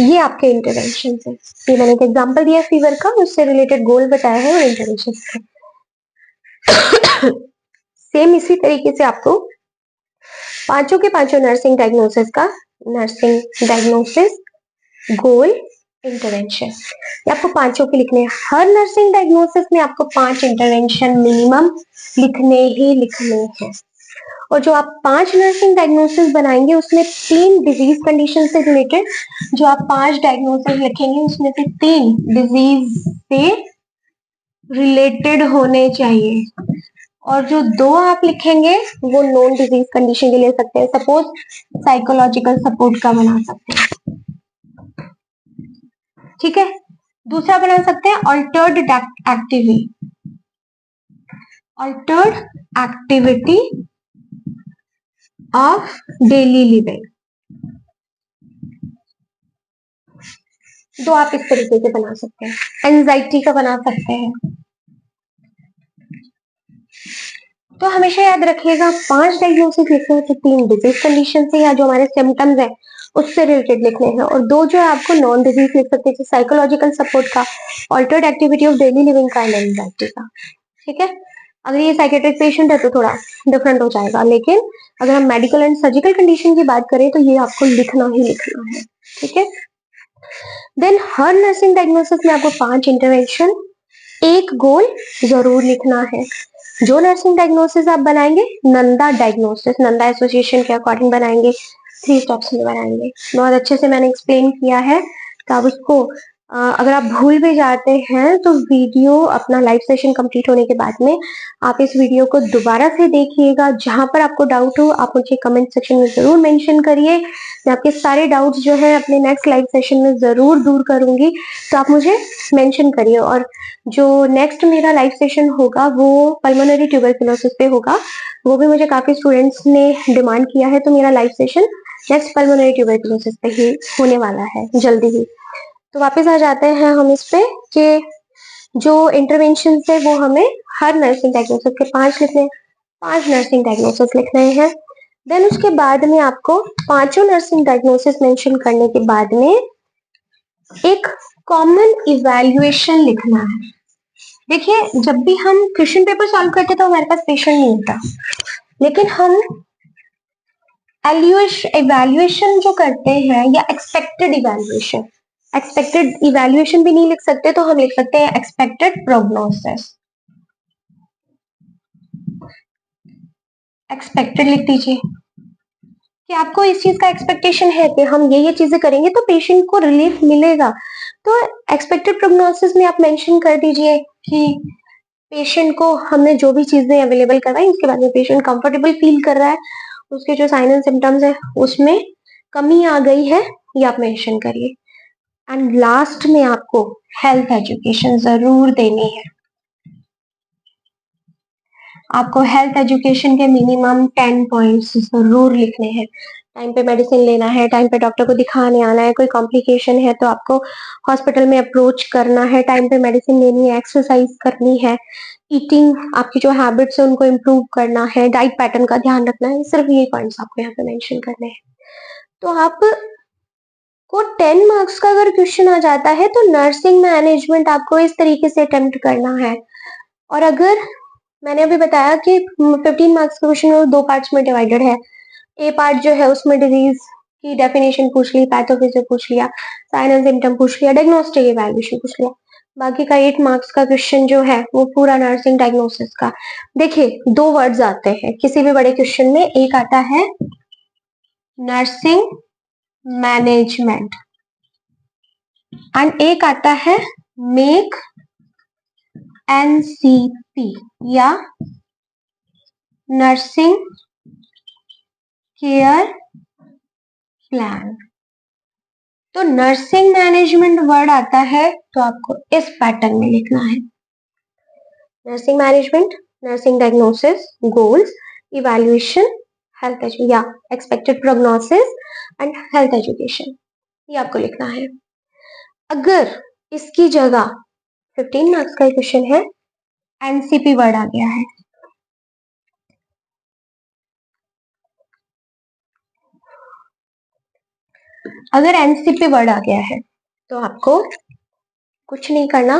ये आपके इंटरवेंशन है। ये मैंने एक एग्जांपल दिया फीवर का, उससे रिलेटेड गोल बताया है और इंटरवेंशन का। सेम इसी तरीके से आपको पांचों के पांचों नर्सिंग डायग्नोसिस का नर्सिंग डायग्नोसिस, गोल, इंटरवेंशन, ये आपको पांचों के लिखने हैं। हर नर्सिंग डायग्नोसिस में आपको 5 इंटरवेंशन मिनिमम लिखने हैं। और जो आप 5 नर्सिंग डायग्नोसिस बनाएंगे उसमें 3 डिजीज कंडीशन से रिलेटेड, जो आप 5 डायग्नोसिस लिखेंगे उसमें से 3 डिजीज से रिलेटेड होने चाहिए। और जो 2 आप लिखेंगे वो नॉन डिजीज कंडीशन के ले सकते हैं। सपोज साइकोलॉजिकल सपोर्ट का बना सकते हैं, ठीक है। दूसरा बना सकते हैं Altered activity of daily living. तो आप इस तरीके से बना सकते हैं। एंजाइटी का बना सकते हैं। तो हमेशा याद रखिएगा 5 डायग्नोसिस लिखने हैं तो 3 डिजीज कंडीशन से या जो हमारे सिम्टम्स है उससे रिलेटेड लिखने हैं, और 2 जो है आपको नॉन डिजीज लिख सकते हैं, साइकोलॉजिकल सपोर्ट का, altered activity of daily living का, एंजाइटी का, ठीक है। अगर ये साइकेट्रिक पेशेंट है तो थोड़ा डिफरेंट हो जाएगा, लेकिन अगर हम मेडिकल एंड सर्जिकल कंडीशन की बात करें तो ये आपको लिखना ही लिखना है, ठीक है। देन हर नर्सिंग डायग्नोसिस में आपको 5 इंटरवेंशन, 1 गोल जरूर लिखना है। जो नर्सिंग डायग्नोसिस आप बनाएंगे नंदा डायग्नोसिस, नंदा एसोसिएशन के अकॉर्डिंग बनाएंगे, 3 स्टेप्स में बनाएंगे। बहुत अच्छे से मैंने एक्सप्लेन किया है, तो आप उसको अगर आप भूल भी जाते हैं तो वीडियो अपना लाइव सेशन कंप्लीट होने के बाद में आप इस वीडियो को दोबारा से देखिएगा। जहां पर आपको डाउट हो आप मुझे कमेंट सेक्शन में जरूर मेंशन करिए। मैं आपके सारे डाउट्स जो है अपने नेक्स्ट लाइव सेशन में जरूर दूर करूंगी, तो आप मुझे मेंशन करिए। और जो नेक्स्ट मेरा लाइव सेशन होगा वो पल्मोनरी ट्यूबरकुलोसिस पे होगा, वो भी मुझे काफी स्टूडेंट्स ने डिमांड किया है, तो मेरा live session next pulmonary tuberculosis पे ही होने वाला है जल्दी ही। तो वापस आ जाते हैं हम इस पे कि जो इंटरवेंशन है वो हमें हर नर्सिंग डायग्नोसिस के 5 लिखने हैं, 5 नर्सिंग डायग्नोसिस लिखने हैं। देन उसके बाद में आपको पांचों नर्सिंग डायग्नोसिस मेंशन करने के बाद में एक कॉमन इवैल्यूएशन लिखना है। देखिए जब भी हम क्वेश्चन पेपर सॉल्व करते तो हमारे पास पेशेंट नहीं होता, लेकिन हम इवैल्यूएशन जो करते हैं या एक्सपेक्टेड इवैल्यूएशन भी नहीं लिख सकते तो हम लिख सकते हैं एक्सपेक्टेड प्रोग्नोसिस। एक्सपेक्टेड लिख दीजिए कि आपको इस चीज का एक्सपेक्टेशन है कि हम ये चीजें करेंगे तो पेशेंट को रिलीफ मिलेगा। तो एक्सपेक्टेड प्रोग्नोसिस में आप मेंशन कर दीजिए कि पेशेंट को हमने जो भी चीजें अवेलेबल करवाई उसके बाद में पेशेंट कंफर्टेबल फील कर रहा है, उसके जो साइन एंड सिम्टम्स है उसमें कमी आ गई है, ये आप मेंशन करिए। एंड लास्ट में आपको हेल्थ एजुकेशन जरूर देनी है। आपको हेल्थ एजुकेशन के मिनिमम 10 पॉइंट्स जरूर लिखने हैं। टाइम पे मेडिसिन लेना है, टाइम पे डॉक्टर को दिखाने आना है, कोई कॉम्प्लिकेशन है तो आपको हॉस्पिटल में अप्रोच करना है, टाइम पे मेडिसिन लेनी है, एक्सरसाइज करनी है, ईटिंग आपकी जो हैबिट्स है उनको इम्प्रूव करना है, डाइट पैटर्न का ध्यान रखना है। सिर्फ ये पॉइंट्स आपको यहाँ पे मेंशन करने हैं। तो आप को 10 मार्क्स का अगर क्वेश्चन आ जाता है तो नर्सिंग मैनेजमेंट आपको इस तरीके से अटेम्प्ट करना है। और अगर मैंने अभी बताया कि 15 मार्क्स का क्वेश्चन दो पार्ट्स में डिवाइडेड है। ए पार्ट जो है उसमें डिजीज की डेफिनेशन पूछ ली, पैथोफिजियो पूछ लिया, साइन एंड सिम्टम पूछ लिया, डायग्नोस्टिक इवैल्यूएशन पूछ लिया। बाकी का 8 मार्क्स का क्वेश्चन जो है वो पूरा नर्सिंग डायग्नोसिस का। देखिए, दो वर्ड्स आते हैं किसी भी बड़े क्वेश्चन में, एक आता है नर्सिंग मैनेजमेंट एंड एक आता है मेक एनसीपी या नर्सिंग केयर प्लान। तो नर्सिंग मैनेजमेंट वर्ड आता है तो आपको इस पैटर्न में लिखना है। Nursing management, nursing diagnosis, goals, evaluation, health या expected prognosis and health education, ये आपको लिखना है। अगर इसकी जगह 15 मार्क्स का क्वेश्चन है, एनसीपी वर्ड आ गया है, अगर एनसीपी वर्ड आ गया है तो आपको कुछ नहीं करना,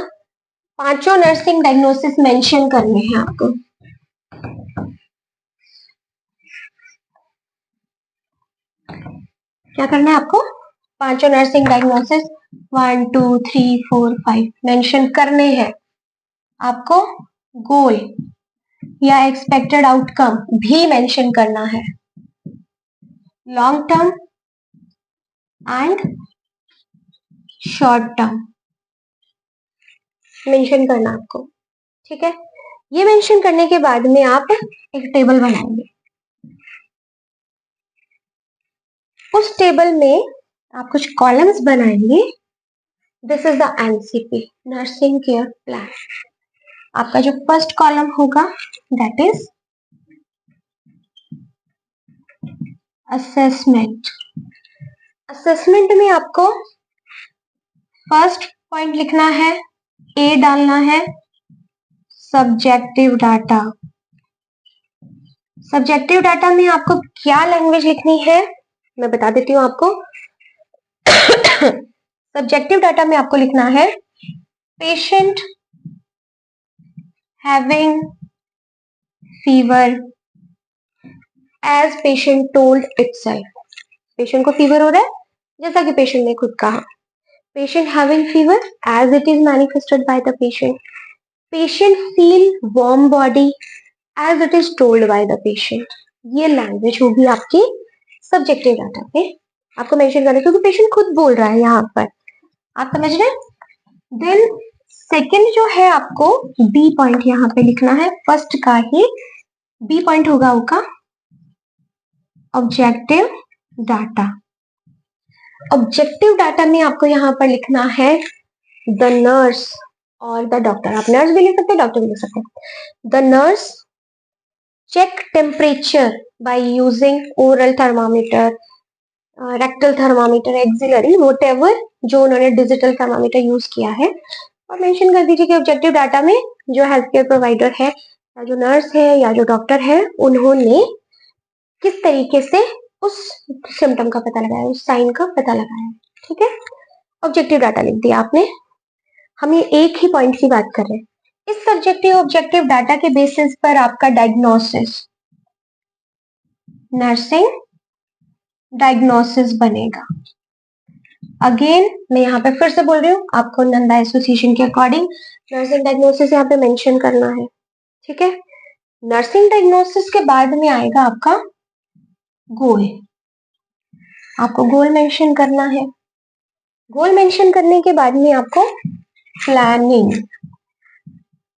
पांचों नर्सिंग डायग्नोसिस मेंशन करने हैं आपको। क्या करना है आपको? पांचों नर्सिंग डायग्नोसिस 1 2 3 4 5 मेंशन करने हैं आपको। गोल या एक्सपेक्टेड आउटकम भी मेंशन करना है, long term and short term mention करना आपको। ठीक है, ये मेंशन करने के बाद में आप एक टेबल बनाएंगे। उस टेबल में आप कुछ कॉलम्स बनाएंगे। This is the NCP, nursing care plan. आपका जो फर्स्ट कॉलम होगा दैट इज असेसमेंट। असेसमेंट में आपको फर्स्ट पॉइंट लिखना है, ए डालना है सब्जेक्टिव डाटा। सब्जेक्टिव डाटा में आपको क्या लैंग्वेज लिखनी है मैं बता देती हूं आपको। सब्जेक्टिव डाटा में आपको लिखना है patient having fever as patient told itself. Patient को फीवर हो रहा है जैसा कि पेशेंट ने खुद कहा। Patient having fever as it is manifested by the patient. Patient feel warm body as it is told by the patient. ये लैंग्वेज होगी आपकी सब्जेक्टिव डाटा पे, आपको मेंशन करना है क्योंकि पेशेंट खुद बोल रहा है यहाँ पर। आप समझ रहे हैं? देन सेकंड जो है आपको बी पॉइंट यहाँ पे लिखना है, फर्स्ट का ही बी पॉइंट होगा आपका ऑब्जेक्टिव डाटा। ऑब्जेक्टिव डाटा में आपको यहाँ पर लिखना है द नर्स और द डॉक्टर। आप नर्स भी लिख सकते हैं, डॉक्टर भी लिख सकते हैं। The nurse check temperature by using oral thermometer, rectal thermometer, axillary, whatever जो उन्होंने डिजिटल थर्मामीटर यूज किया है। और मेंशन कर दीजिए कि ऑब्जेक्टिव डाटा में जो हेल्थ केयर प्रोवाइडर है या जो नर्स है या जो डॉक्टर है उन्होंने किस तरीके से उस सिम्टम का पता लगाया, उस साइन का पता लगाया। ठीक है, ऑब्जेक्टिव डाटा लिख दिया आपने। हम ये एक ही पॉइंट की बात कर रहे हैं। इस सब्जेक्टिव ऑब्जेक्टिव डाटा के बेसिस पर आपका डायग्नोसिस नर्सिंग डायग्नोसिस बनेगा। अगेन मैं यहाँ पे फिर से बोल रही हूँ, आपको नंदा एसोसिएशन के अकॉर्डिंग नर्सिंग डायग्नोसिस यहाँ पे मेंशन करना है। ठीक है, नर्सिंग डायग्नोसिस के बाद में आएगा आपका गोल। आपको गोल मेंशन करना है। गोल मेंशन करने के बाद में आपको प्लानिंग,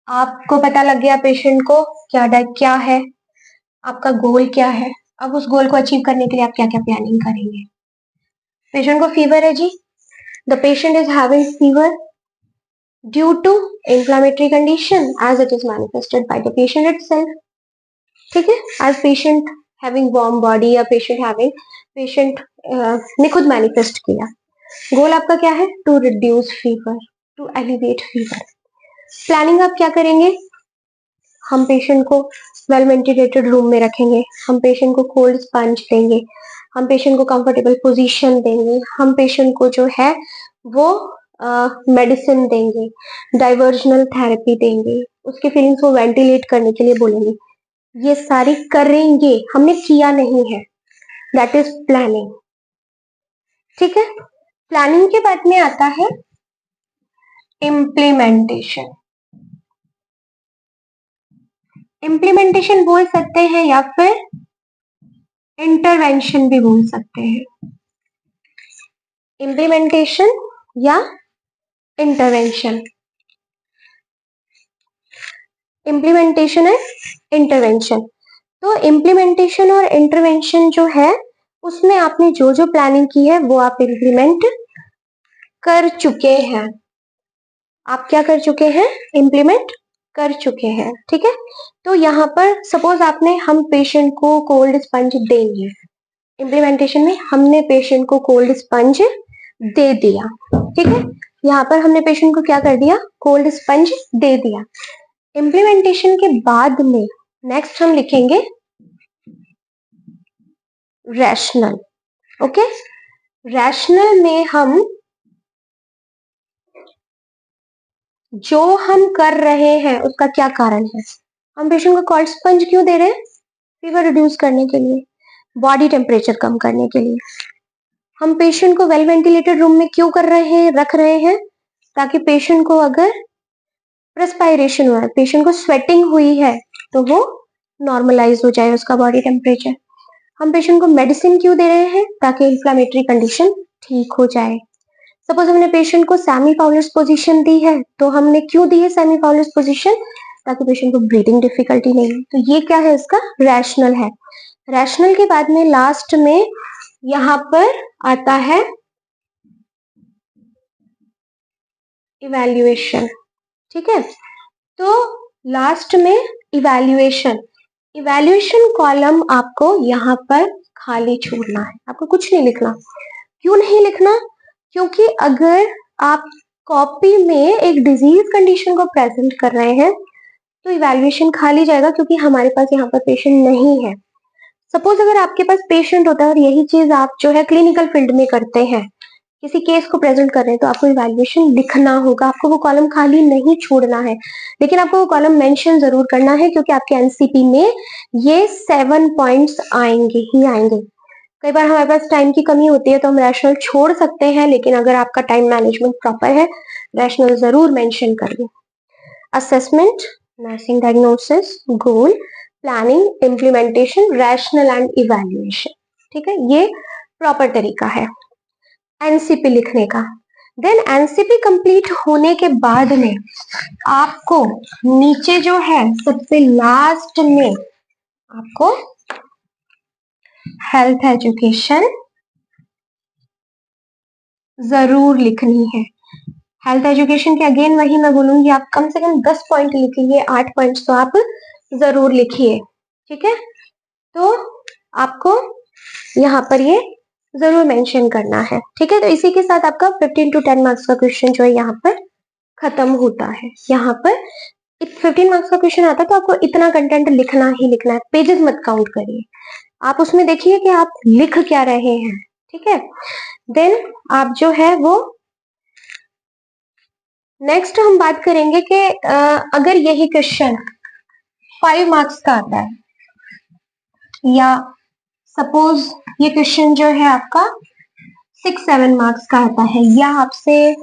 आपको पता लग गया पेशेंट को क्या है, आपका गोल क्या है, अब उस गोल को अचीव करने के लिए आप क्या क्या प्लानिंग करेंगे। पेशेंट को फीवर है जी, the patient is having fever due to inflammatory condition as it is manifested by the patient itself. ठीक है, as patient having warm body या पेशेंट ने खुद मैनिफेस्ट किया। गोल आपका क्या है? To reduce fever, to elevate fever. Planning आप क्या करेंगे? हम पेशेंट को वेल वेंटिलेटेड रूम में रखेंगे, हम पेशेंट को कोल्ड स्पंज देंगे, हम पेशेंट को कंफर्टेबल पोजीशन देंगे, हम पेशेंट को जो है वो मेडिसिन देंगे, डाइवर्जनल थेरेपी देंगे, उसकी फीलिंग्स को वेंटिलेट करने के लिए बोलेंगे। ये सारी करेंगे, हमने किया नहीं है, दैट इज प्लानिंग। ठीक है, प्लानिंग के बाद में आता है इम्प्लीमेंटेशन। इम्प्लीमेंटेशन बोल सकते हैं या फिर इंटरवेंशन भी बोल सकते हैं। इम्प्लीमेंटेशन या इंटरवेंशन, इम्प्लीमेंटेशन है इंटरवेंशन। तो इम्प्लीमेंटेशन और इंटरवेंशन जो है उसमें आपने जो जो प्लानिंग की है वो आप इम्प्लीमेंट कर चुके हैं। आप क्या कर चुके हैं? इम्प्लीमेंट कर चुके हैं। ठीक है, तो यहाँ पर सपोज हम पेशेंट को कोल्ड स्पंज देंगे, इम्प्लीमेंटेशन में हमने पेशेंट को कोल्ड स्पंज दे दिया। ठीक है, यहाँ पर हमने पेशेंट को क्या कर दिया? कोल्ड स्पंज दे दिया। इम्प्लीमेंटेशन के बाद में नेक्स्ट हम लिखेंगे रैशनल। ओके, रैशनल में हम जो हम कर रहे हैं उसका क्या कारण है। हम पेशेंट को कोल्ड स्पंज क्यों दे रहे हैं? फीवर रिड्यूस करने के लिए, बॉडी टेम्परेचर कम करने के लिए। हम पेशेंट को वेल वेंटिलेटेड रूम में क्यों रख रहे हैं? ताकि पेशेंट को अगर रेस्पायरेशन हुआ है, पेशेंट को स्वेटिंग हुई है तो वो नॉर्मलाइज हो जाए उसका बॉडी टेम्परेचर। हम पेशेंट को मेडिसिन क्यों दे रहे हैं? ताकि इंफ्लेमेटरी कंडीशन ठीक हो जाए। सपोज हमने पेशेंट को सेमी फाउलस पोजीशन दी है, तो हमने क्यों दी है सेमी फाउलस पोजीशन? ताकि पेशेंट को ब्रीदिंग डिफिकल्टी नहीं हो। तो ये क्या है? इसका रैशनल है। रैशनल के बाद में लास्ट में यहाँ पर आता है इवैल्यूएशन। ठीक है, तो लास्ट में इवैल्यूएशन, इवैल्यूएशन कॉलम आपको यहाँ पर खाली छोड़ना है, आपको कुछ नहीं लिखना। क्यों नहीं लिखना? क्योंकि अगर आप कॉपी में एक डिजीज कंडीशन को प्रेजेंट कर रहे हैं तो इवैल्यूएशन खाली जाएगा, क्योंकि हमारे पास यहाँ पर पेशेंट नहीं है। सपोज अगर आपके पास पेशेंट होता है और यही चीज आप जो है क्लिनिकल फील्ड में करते हैं, किसी केस को प्रेजेंट कर रहे हैं, तो आपको इवैल्यूएशन लिखना होगा, आपको वो कॉलम खाली नहीं छोड़ना है। लेकिन आपको वो कॉलम मेंशन जरूर करना है, क्योंकि आपके एनसीपी में ये 7 पॉइंट्स आएंगे ही आएंगे। कई बार हमारे पास टाइम की कमी होती है तो हम रैशनल छोड़ सकते हैं, लेकिन अगर आपका टाइम मैनेजमेंट प्रॉपर है, रैशनल जरूर मेंशन कर दो। Assessment, nursing diagnosis, goal, planning, implementation, rational and evaluation. ठीक है, ये प्रॉपर तरीका है एनसीपी लिखने का। देन एनसीपी कंप्लीट होने के बाद में आपको नीचे जो है सबसे लास्ट में आपको हेल्थ एजुकेशन जरूर लिखनी है। हेल्थ एजुकेशन के अगेन वही मैं बोलूंगी, आप कम से कम 10 पॉइंट लिखिए, 8 पॉइंट्स तो आप जरूर लिखिए। ठीक है, तो आपको यहाँ पर ये जरूर मेंशन करना है। ठीक है, तो इसी के साथ आपका 15 to 10 मार्क्स का क्वेश्चन जो है यहाँ पर खत्म होता है। यहाँ पर 15 मार्क्स का क्वेश्चन आता है तो आपको इतना कंटेंट लिखना ही लिखना है, पेजेस मत काउंट करिए, आप उसमें देखिए कि आप लिख क्या रहे हैं। ठीक है, देन आप जो है वो नेक्स्ट हम बात करेंगे कि अगर यही क्वेश्चन 5 मार्क्स का आता है, या सपोज ये क्वेश्चन जो है आपका 6-7 मार्क्स का आता है, या आपसे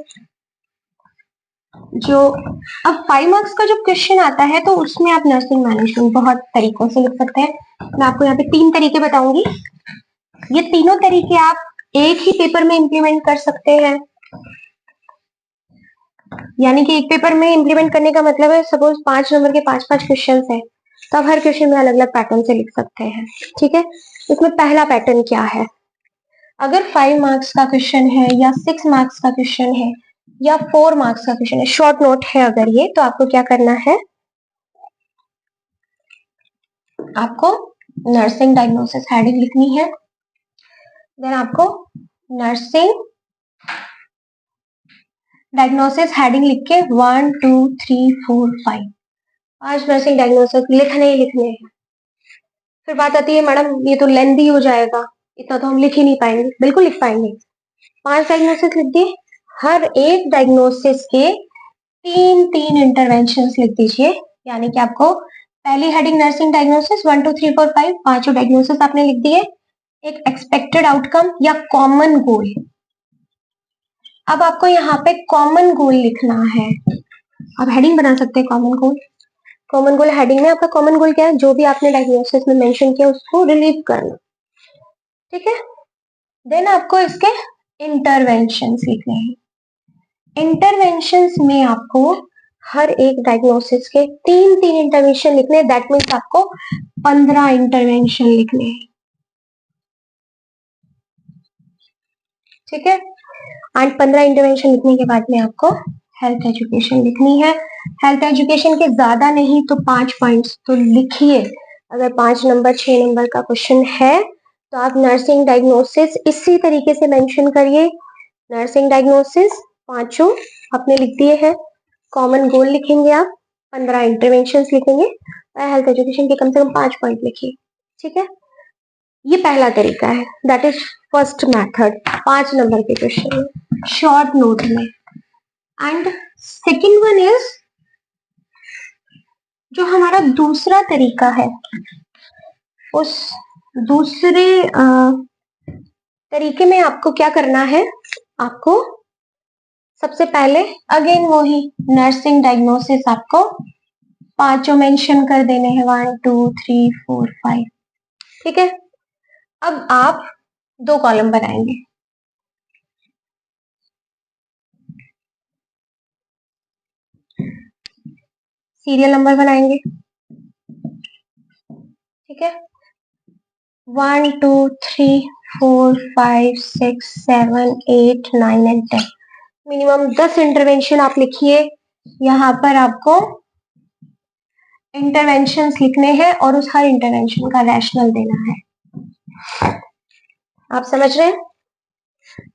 जो अब 5 मार्क्स का जो क्वेश्चन आता है तो उसमें आप नर्सिंग मैनेजमेंट बहुत तरीकों से लिख सकते हैं। मैं आपको यहाँ पे 3 तरीके बताऊंगी, ये तीनों तरीके आप एक ही पेपर में इंप्लीमेंट कर सकते हैं। यानी कि एक पेपर में इंप्लीमेंट करने का मतलब है, सपोज 5 नंबर के 5-5 क्वेश्चन है, तो आप हर क्वेश्चन में अलग अलग पैटर्न से लिख सकते हैं। ठीक है, इसमें पहला पैटर्न क्या है? अगर 5 मार्क्स का क्वेश्चन है या 6 मार्क्स का क्वेश्चन है या 4 मार्क्स का क्वेश्चन है, शॉर्ट नोट है अगर ये, तो आपको क्या करना है, आपको नर्सिंग डायग्नोसिस हेडिंग लिखनी है। देन आपको नर्सिंग डायग्नोसिस हेडिंग लिख के 1 2 3 4 5 5 नर्सिंग डायग्नोसिस लिखने ही लिखने हैं। फिर बात आती है मैडम ये तो लेंथी हो जाएगा, इतना तो हम लिख ही नहीं पाएंगे। बिल्कुल लिख पाएंगे। 5 डायग्नोसिस लिख दिए, हर एक डायग्नोसिस के 3 इंटरवेंशन लिख दीजिए। यानी कि आपको पहली हेडिंग नर्सिंग डायग्नोसिस 1 2 3 4 5 पांचों डायग्नोसिस आपने लिख दिए। एक एक्सपेक्टेड आउटकम या कॉमन गोल, अब आपको यहाँ पे कॉमन गोल लिखना है। आप हेडिंग बना सकते हैं common goal. Common goal heading में आपका कॉमन गोल क्या है, जो भी आपने डायग्नोसिस में मेंशन किया उसको रिलीव करना, ठीक है। देन आपको इसके इंटरवेंशंस लिखने हैं। इंटरवेंशंस में आपको हर एक डायग्नोसिस के 3 इंटरवेंशन लिखने हैं। दैट मीन्स आपको 15 इंटरवेंशन लिखने हैं, ठीक है। एंड 15 इंटरवेंशन लिखने के बाद में आपको हेल्थ एजुकेशन लिखनी है। हेल्थ एजुकेशन के ज्यादा नहीं तो 5 पॉइंट्स तो लिखिए। अगर 5 नंबर 6 नंबर का क्वेश्चन है तो आप नर्सिंग डायग्नोसिस इसी तरीके से मेंशन करिए। नर्सिंग डायग्नोसिस पांचों आपने लिख दिए हैं। कॉमन गोल लिखेंगे आप, 15 इंटरवेंशन लिखेंगे और हेल्थ एजुकेशन के कम से कम 5 पॉइंट लिखिए, ठीक है। ये पहला तरीका है, that is first method, 5 number के क्वेश्चन में शॉर्ट नोट में। एंड सेकेंड वन इज जो हमारा दूसरा तरीका है, उस दूसरे तरीके में आपको क्या करना है, आपको सबसे पहले अगेन वही नर्सिंग डायग्नोसिस आपको पांचों मेंशन कर देने हैं, 1 2 3 4 5, ठीक है। अब आप 2 कॉलम बनाएंगे, सीरियल नंबर बनाएंगे, ठीक है। 1 2 3 4 5 6 7 8 9 एंड 10, मिनिमम 10 इंटरवेंशन आप लिखिए। यहाँ पर आपको इंटरवेंशंस लिखने हैं और उस हर इंटरवेंशन का रैशनल देना है। आप समझ रहे हैं।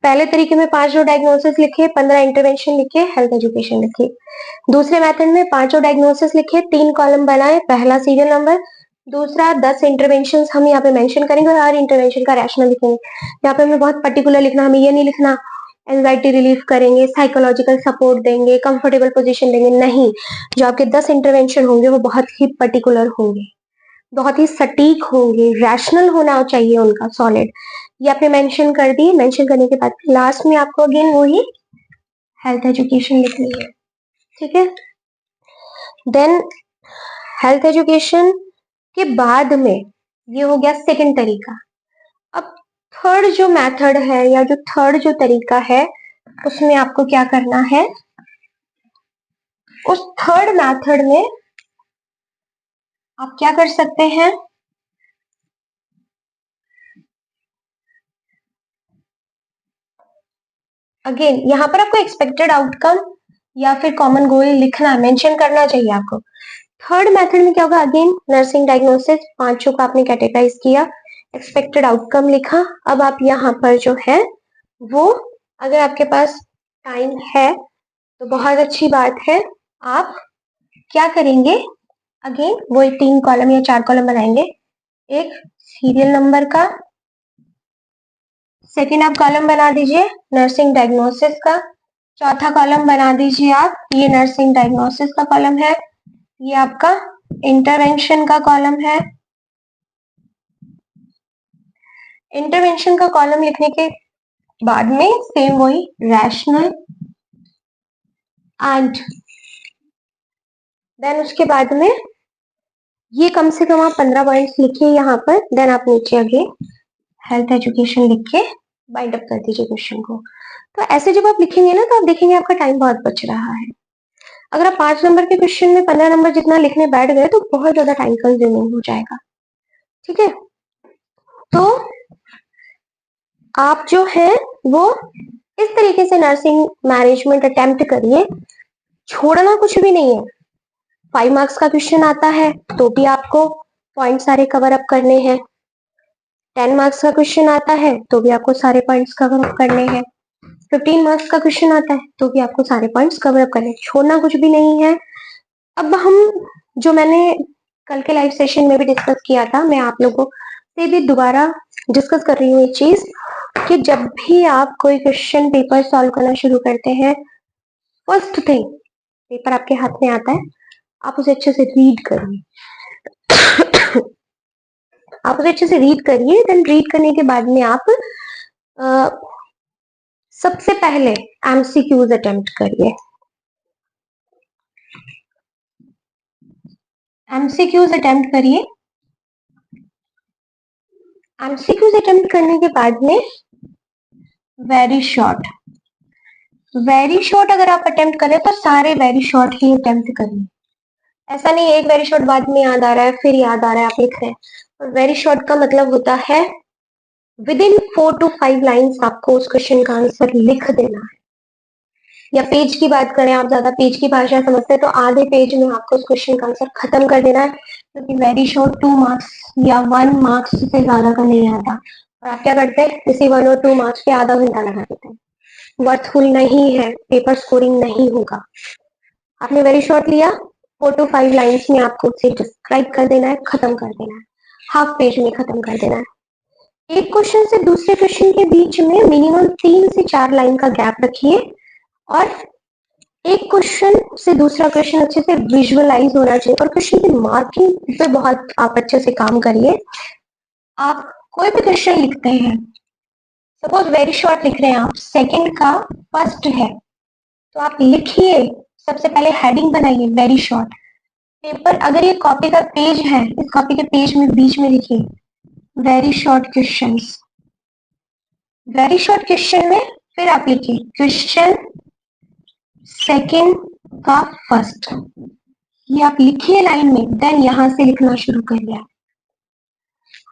पहले तरीके में 5 डायग्नोसिस लिखे, 15 इंटरवेंशन लिखे, हेल्थ एजुकेशन लिखे। दूसरे मेथड में 5 डायग्नोसिस लिखे, 3 कॉलम बनाए, पहला सीरियल नंबर, दूसरा 10 इंटरवेंशन हम यहाँ पे मेंशन करेंगे और हर इंटरवेंशन का रैशनल लिखेंगे। यहाँ पे हमें बहुत पर्टिकुलर लिखना, हमें ये नहीं लिखना एंजाइटी रिलीफ करेंगे, साइकोलॉजिकल सपोर्ट देंगे, कंफर्टेबल पोजीशन देंगे, नहीं। जो आपके 10 इंटरवेंशन होंगे वो बहुत ही पर्टिकुलर होंगे, बहुत ही सटीक होंगे, रैशनल होना चाहिए उनका, सॉलिड। ये आपने मेंशन कर दिए। मेंशन करने के बाद लास्ट में आपको अगेन वही हेल्थ एजुकेशन लिखनी है, ठीक है। देन हेल्थ एजुकेशन के बाद में ये हो गया सेकंड तरीका। अब थर्ड जो मेथड है या जो थर्ड जो तरीका है उसमें आपको क्या करना है, उस थर्ड मेथड में आप क्या कर सकते हैं, अगेन यहाँ पर आपको एक्सपेक्टेड आउटकम या फिर कॉमन गोल लिखना, मेंशन करना चाहिए आपको। थर्ड मेथड में क्या होगा, अगेन नर्सिंग डायग्नोसिस पांचों का आपने कैटेगराइज किया, एक्सपेक्टेड आउटकम लिखा। अब आप यहाँ पर जो है वो, अगर आपके पास टाइम है तो बहुत अच्छी बात है, आप क्या करेंगे, अगेन वो 3 कॉलम या 4 कॉलम बनाएंगे। एक सीरियल नंबर का, सेकेंड आप कॉलम बना दीजिए नर्सिंग डायग्नोसिस का, चौथा कॉलम बना दीजिए आप, ये नर्सिंग डायग्नोसिस का कॉलम है, ये आपका इंटरवेंशन का कॉलम है। इंटरवेंशन का कॉलम लिखने के बाद में सेम वही रैशनल एंड देन उसके बाद में ये कम से कम आप 15 पॉइंट्स लिखिए यहाँ पर। देन आप नीचे अगेन हेल्थ एजुकेशन लिख के बाइंड अप कर दीजिए क्वेश्चन को। तो ऐसे जब आप लिखेंगे ना तो आप देखेंगे आपका टाइम बहुत बच रहा है। अगर आप 5 नंबर के क्वेश्चन में 15 नंबर जितना लिखने बैठ गए तो बहुत ज्यादा टाइम कंज्यूमिंग हो जाएगा, ठीक है। तो आप जो है वो इस तरीके से नर्सिंग मैनेजमेंट अटेम्प्ट करिए, छोड़ना कुछ भी नहीं है। 5 मार्क्स का क्वेश्चन आता है तो भी आपको पॉइंट सारे कवर अप करने हैं। 10 मार्क्स का क्वेश्चन आता है तो भी आपको सारे पॉइंट्स कवर अप करने हैं। 15 मार्क्स का क्वेश्चन आता है तो भी आपको सारे पॉइंट्स कवर अप करने हैं, छोड़ना कुछ भी नहीं है। अब हम जो मैंने कल के लाइव सेशन में भी डिस्कस किया था, मैं आप लोगों से भी दोबारा डिस्कस कर रही हूँ ये चीज कि जब भी आप कोई क्वेश्चन पेपर सॉल्व करना शुरू करते हैं, फर्स्ट थिंग, पेपर आपके हाथ में आता है, आप उसे अच्छे से रीड करिए। आप उसे अच्छे से रीड करिए। देन रीड करने के बाद में आप सबसे पहले एमसीक्यूज अटेम्प्ट करिए। एमसीक्यूज अटेम्प्ट करिए। एमसीक्यूज अटेम्प्ट करने के बाद में वेरी शॉर्ट अगर आप अटेम्प्ट करें तो सारे वेरी शॉर्ट ही अटेम्प्ट करिए। ऐसा नहीं एक वेरी शॉर्ट बाद में याद आ रहा है फिर याद आ रहा है आप लिख रहे हैं। वेरी शॉर्ट का मतलब होता है विद इन 4 to 5 लाइन्स आपको उस क्वेश्चन का आंसर लिख देना है। या पेज की बात करें, आप ज्यादा पेज की भाषा समझते हैं तो आधे पेज में आपको उस क्वेश्चन का आंसर खत्म कर देना है, क्योंकि वेरी शॉर्ट 2 मार्क्स या 1 मार्क्स से ज्यादा का नहीं आता। और आप क्या करते हैं, इसी 1 और 2 मार्क्स पे आधा घंटा लगा देते हैं। वर्थफुल नहीं है, पेपर स्कोरिंग नहीं होगा। आपने वेरी शॉर्ट लिया, 4 to 5 लाइन्स में आपको उसे डिस्क्राइब कर देना है, खत्म कर देना है, हाफ पेज में खत्म कर देना है। एक क्वेश्चन से दूसरे क्वेश्चन के बीच में मिनिमम 3 से 4 लाइन का गैप रखिए और एक क्वेश्चन से दूसरा क्वेश्चन अच्छे से विजुअलाइज होना चाहिए और क्वेश्चन की मार्किंग पे बहुत आप अच्छे से काम करिए। आप कोई भी क्वेश्चन लिखते हैं, सपोज वेरी शॉर्ट लिख रहे हैं आप, सेकंड का फर्स्ट है तो आप लिखिए, सबसे पहले हेडिंग बनाइए वेरी शॉर्ट। पेपर अगर ये कॉपी का पेज है, इस कॉपी के पेज में बीच में लिखिए very short questions. Very short question में फिर आप लिखिए क्वेश्चन सेकंड का फर्स्ट, ये आप लिखिए लाइन में, देन यहां से लिखना शुरू करिए।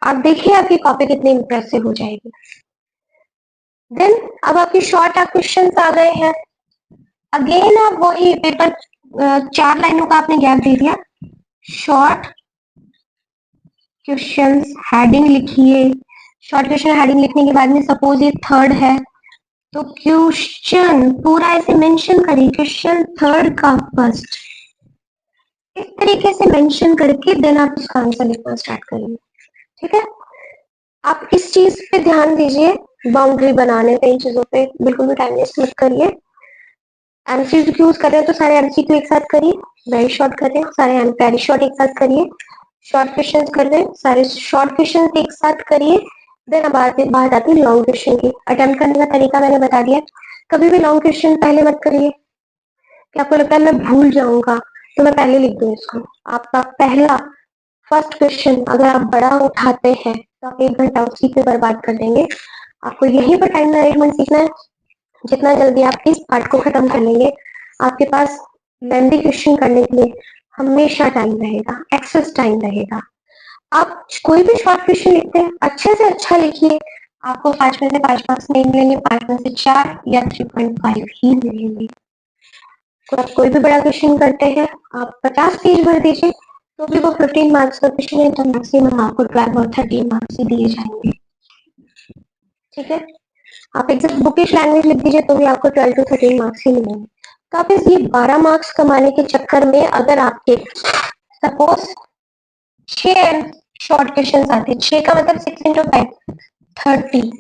आप देखिए आपकी कॉपी कितनी इंप्रेसिव हो जाएगी। देन अब आपकी शॉर्ट आप क्वेश्चन आ गए हैं, अगेन आप वही पेपर 4 लाइनों का आपने गैप दे दिया, शॉर्ट क्वेश्चन हेडिंग लिखिए। शॉर्ट क्वेश्चन हेडिंग लिखने के बाद में सपोज ये थर्ड है तो क्वेश्चन पूरा ऐसे मेंशन करिए, क्वेश्चन थर्ड का फर्स्ट, इस तरीके से मेंशन करके देन आप उसका आंसर लिखना स्टार्ट करिए। ठीक है, आप इस चीज पे ध्यान दीजिए, बाउंड्री बनाने पे, इन चीजों पे बिल्कुल भी टाइम वेस्ट मत करिए। एमसीक्यूज कर रहे हैं तो सारे एमसीक्यू एक साथ करिए, वेरी शॉर्ट कर रहे हैं सारे वेरी शॉर्ट एक साथ करिए, शॉर्ट क्वेश्चन कर रहे हैं सारे शॉर्ट क्वेश्चन एक साथ करिए। देन अब बात आती है लॉन्ग क्वेश्चन की। अटेम्प्ट करने का तरीका मैंने बता दिया, कभी भी लॉन्ग क्वेश्चन पहले मत करिए कि आपको लगता है मैं भूल जाऊंगा तो मैं पहले लिख दूं इसको। आपका पहला फर्स्ट क्वेश्चन अगर आप बड़ा उठाते हैं तो आप 1 घंटा उसी पे बर्बाद कर देंगे। आपको यहीं पर टाइम मैनेजमेंट सीखना है। जितना जल्दी आप इस पार्ट को खत्म कर लेंगे, आपके पास लेंथी क्वेश्चन करने के लिए हमेशा टाइम रहेगा, एक्सेस टाइम रहेगा। आप कोई भी शॉर्ट क्वेश्चन लिखते हैं, अच्छे से अच्छा लिखिए, आपको 5 में से 5 मार्क्स नहीं मिलेंगे, 5 में से 4 या 3.5 ही मिलेंगे। तो आप कोई भी बड़ा क्वेश्चन करते हैं, आप 50 पेज भर दीजिए तो भी वो 15 मार्क्स का क्वेश्चन है तो मैक्सिमम आपको 12 और 13 मार्क्स ही दिए जाएंगे। ठीक है, आप एग्जैक्ट बुकिश लैंग्वेज लिख दीजिए तो भी आपको 12 to 13 मार्क्स ही मिलेंगे। तो आप इस ये 12 मार्क्स कमाने के चक्कर में अगर आपके सपोज 6 शॉर्ट क्वेश्चन आते हैं, 6 का मतलब 6 into 5 30,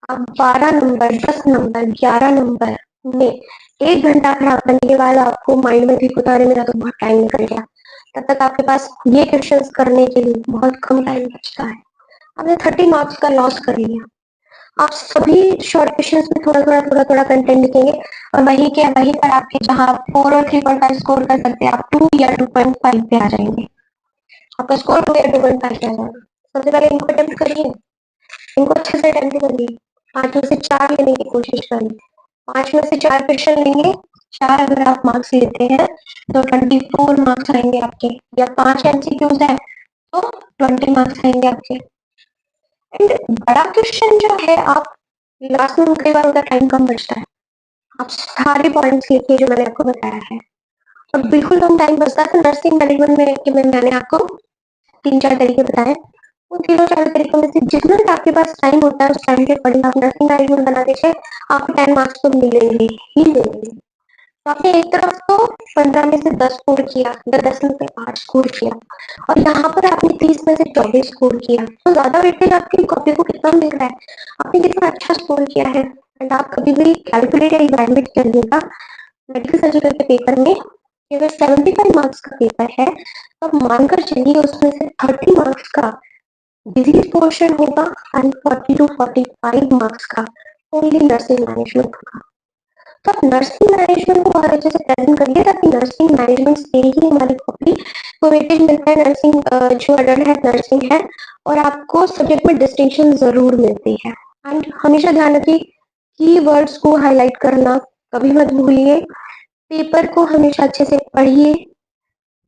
आप 12 नंबर 10 नंबर 11 नंबर में 1 घंटा खराब करने के बाद आपको माइंड में ठीक उतारे मेरा तो बहुत टाइम निकल गया, तब तक आपके पास ये क्वेश्चंस करने के लिए बहुत कम टाइम बचता है, आपने 30 मार्क्स का लॉस कर लिया। आप सभी शॉर्ट क्वेश्चंस में थोड़ा कंटेंट लिखेंगे और वही पर आपके जहां 4 और 3.5 स्कोर कर सकते हैं, आप 2 या 2.5 पे आ जाएंगे। आपका स्कोर 2 या 2.5 पे आ जाएगा। सबसे पहले इनको अटेम्प्ट करिए, इनको अच्छे से अटेम्प्ट करिए, 5 में से 4 लेने की कोशिश करिए। 5 में से 4 क्वेश्चन लेंगे, 4 अगर आप मार्क्स लेते हैं तो 24 मार्क्स आएंगे आपके, या 5 एमसीक्यूज है तो 20 मार्क्स आएंगे आपके। एंड बड़ा क्वेश्चन जो है आप लास्ट में कई बार होता है टाइम कम बचता है, आप सारे पॉइंट्स लिखिए जो मैंने आपको बताया है और बिल्कुल कम टाइम बचता है। तो नर्सिंग मैनेजमेंट में कि मैंने आपको 3-4 तरीके बताए, उन 3-4 तरीकों में से जितना भी आपके पास टाइम होता है उस टाइम के अकॉर्डिंग आप नर्सिंग मैनेजमेंट बना दीजिए, आपको 10 मार्क्स तो मिलेंगे ही मिलेंगे। तो आपने एक तरफ तो 15 में से 10 स्कोर किया या 10 में से 8 स्कोर किया और यहाँ पर आपने 30 में से 24 स्कोर किया, तो ज्यादा वेटेज आपकी कॉपी को कितना मिल रहा है, आपने कितना अच्छा स्कोर किया है। एंड आप कभी भी कैलकुलेट या इवैल्यूएट करिएगा मेडिकल सर्जिकल के पेपर में, अगर 75 मार्क्स का पेपर है तो आप मानकर चलिए उसमें से 30 मार्क्स का डिजीज पोर्शन होगा एंड 40 to 45 मार्क्स का ओनली नर्सिंग मैनेजमेंट होगा। तो आप नर्सिंग मैनेजमेंट को बहुत अच्छे से प्रेजेंट करिए ताकि नर्सिंग मैनेजमेंट से ही हमारी कॉपी को वेटेज मिलता है, नर्सिंग जो अडल्ट है नर्सिंग है और आपको सब्जेक्ट में डिस्टिंक्शन जरूर मिलती है। एंड हमेशा ध्यान रखिए की वर्ड्स को हाईलाइट करना कभी मत भूलिए, पेपर को हमेशा अच्छे से पढ़िए।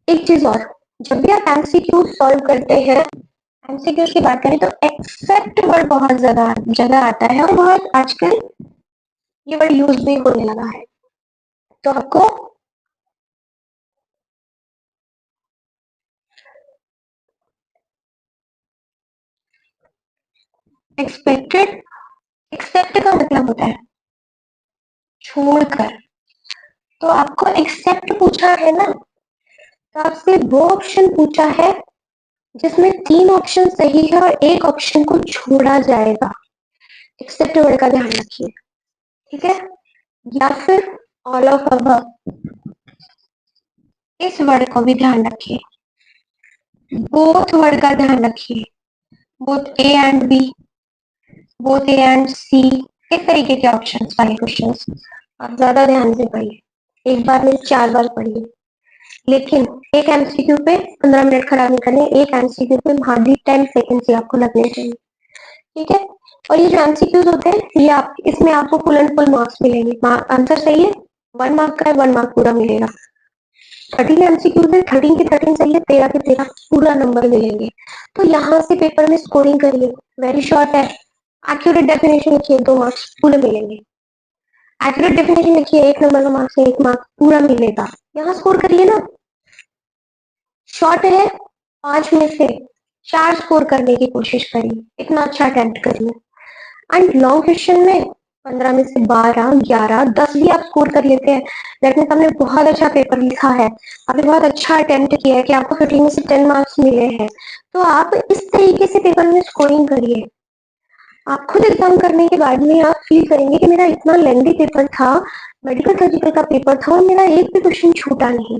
एक चीज और, जब भी आप एमसीक्यू सॉल्व करते हैं, एमसीक्यू की बात करें तो एक्सेप्ट वर्ड बहुत ज्यादा जगह आता है और बहुत आजकल ये वर्ड यूज भी होने लगा है। तो आपको एक्सपेक्टेड, एक्सेप्ट का मतलब होता है छोड़कर, तो आपको एक्सेप्ट पूछा है ना, तो आपसे वो ऑप्शन पूछा है जिसमें 3 ऑप्शन सही है और एक ऑप्शन को छोड़ा जाएगा। एक्सेप्ट वर्ड का ध्यान रखिए, ठीक है। या फिर ऑल ऑफ अबव, इस वर्ड को भी ध्यान रखिए। बोथ वर्ड का ध्यान रखिए, both A and B, both A and C, इस तरीके के ऑप्शंस वाले क्वेश्चंस आप ज्यादा ध्यान से पढ़िए, एक बार में 4 बार पढ़िए। लेकिन एक एमसीक्यू पे 15 मिनट खराब नहीं करने, एक एमसीक्यू पे हार्डली 10 सेकंड से आपको लगने चाहिए, ठीक है। और ये जो एमसीक्यूज होते हैं ये आप इसमें आपको फुल एंड फुल मार्क्स मिलेंगे, आंसर सही है 1 मार्क का है 1 मार्क पूरा मिलेगा। 13 एमसीक्यूज है, 13 के 13 सही है, 13 के 13 पूरा नंबर मिलेंगे। तो यहाँ से पेपर में स्कोरिंग करिए, वेरी शॉर्ट है, एक्यूरेट डेफिनेशन लिखिए 2 मार्क्स पूरे मिलेंगे, एक्यूरेट डेफिनेशन लिखिए 1 नंबर का मार्क्स 1 मार्क पूरा मिलेगा। यहाँ स्कोर करिए ना, शॉर्ट है 5 में से 4 स्कोर करने की कोशिश करिए, इतना अच्छा अटेम्प्ट करिए। एंड लॉन्ग क्वेश्चन में 15 में से 12, 11, 10 भी आप स्कोर कर लेते हैं, दैट मीन्स आपने बहुत अच्छा पेपर लिखा है, आपने बहुत अच्छा अटेम्प्ट किया है कि आपको 15 में से 10 मार्क्स मिले हैं। तो आप इस तरीके से पेपर में स्कोरिंग करिए, आप खुद एग्जाम करने के बाद में आप फील करेंगे कि मेरा इतना लेंदी पेपर था, मेडिकल सर्जिकल का पेपर था और मेरा एक भी क्वेश्चन छूटा नहीं।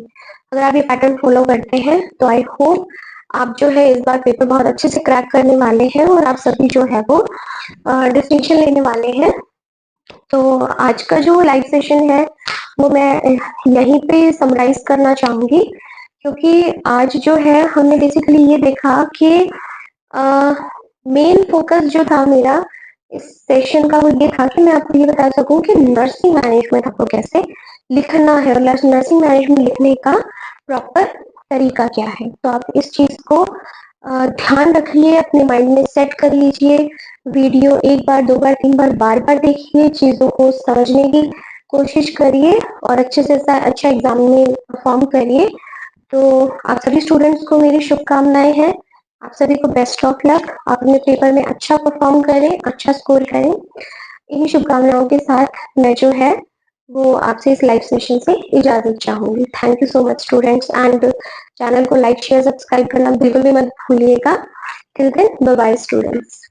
अगर आप ये पैटर्न फॉलो करते हैं तो आई होप आप जो है इस बार पेपर बहुत अच्छे से क्रैक करने वाले हैं और आप सभी जो है वो डिस्टिंक्शन लेने वाले हैं। तो आज का जो लाइव सेशन है वो मैं यहीं पे समराइज करना चाहूंगी, क्योंकि आज जो है हमने बेसिकली ये देखा कि मेन फोकस जो था मेरा इस सेशन का वो ये था कि मैं आपको ये बता सकूं कि नर्सिंग मैनेजमेंट आपको कैसे लिखना है और नर्सिंग मैनेजमेंट लिखने का प्रॉपर तरीका क्या है। तो आप इस चीज को ध्यान रखिए, अपने माइंड में सेट कर लीजिए, वीडियो 1 बार 2 बार 3 बार बार बार देखिए, चीजों को समझने की कोशिश करिए और अच्छे से अच्छा एग्जाम में परफॉर्म करिए। तो आप सभी स्टूडेंट्स को मेरी शुभकामनाएं हैं, आप सभी को बेस्ट ऑफ लक, आप अपने पेपर में अच्छा परफॉर्म करें, अच्छा स्कोर करें। इन्हीं शुभकामनाओं के साथ मैं जो है वो आपसे इस लाइव सेशन से इजाजत चाहूंगी। Thank you so much students, and channel को लाइक शेयर सब्सक्राइब करना बिल्कुल भी मत भूलिएगा। Till then bye bye students.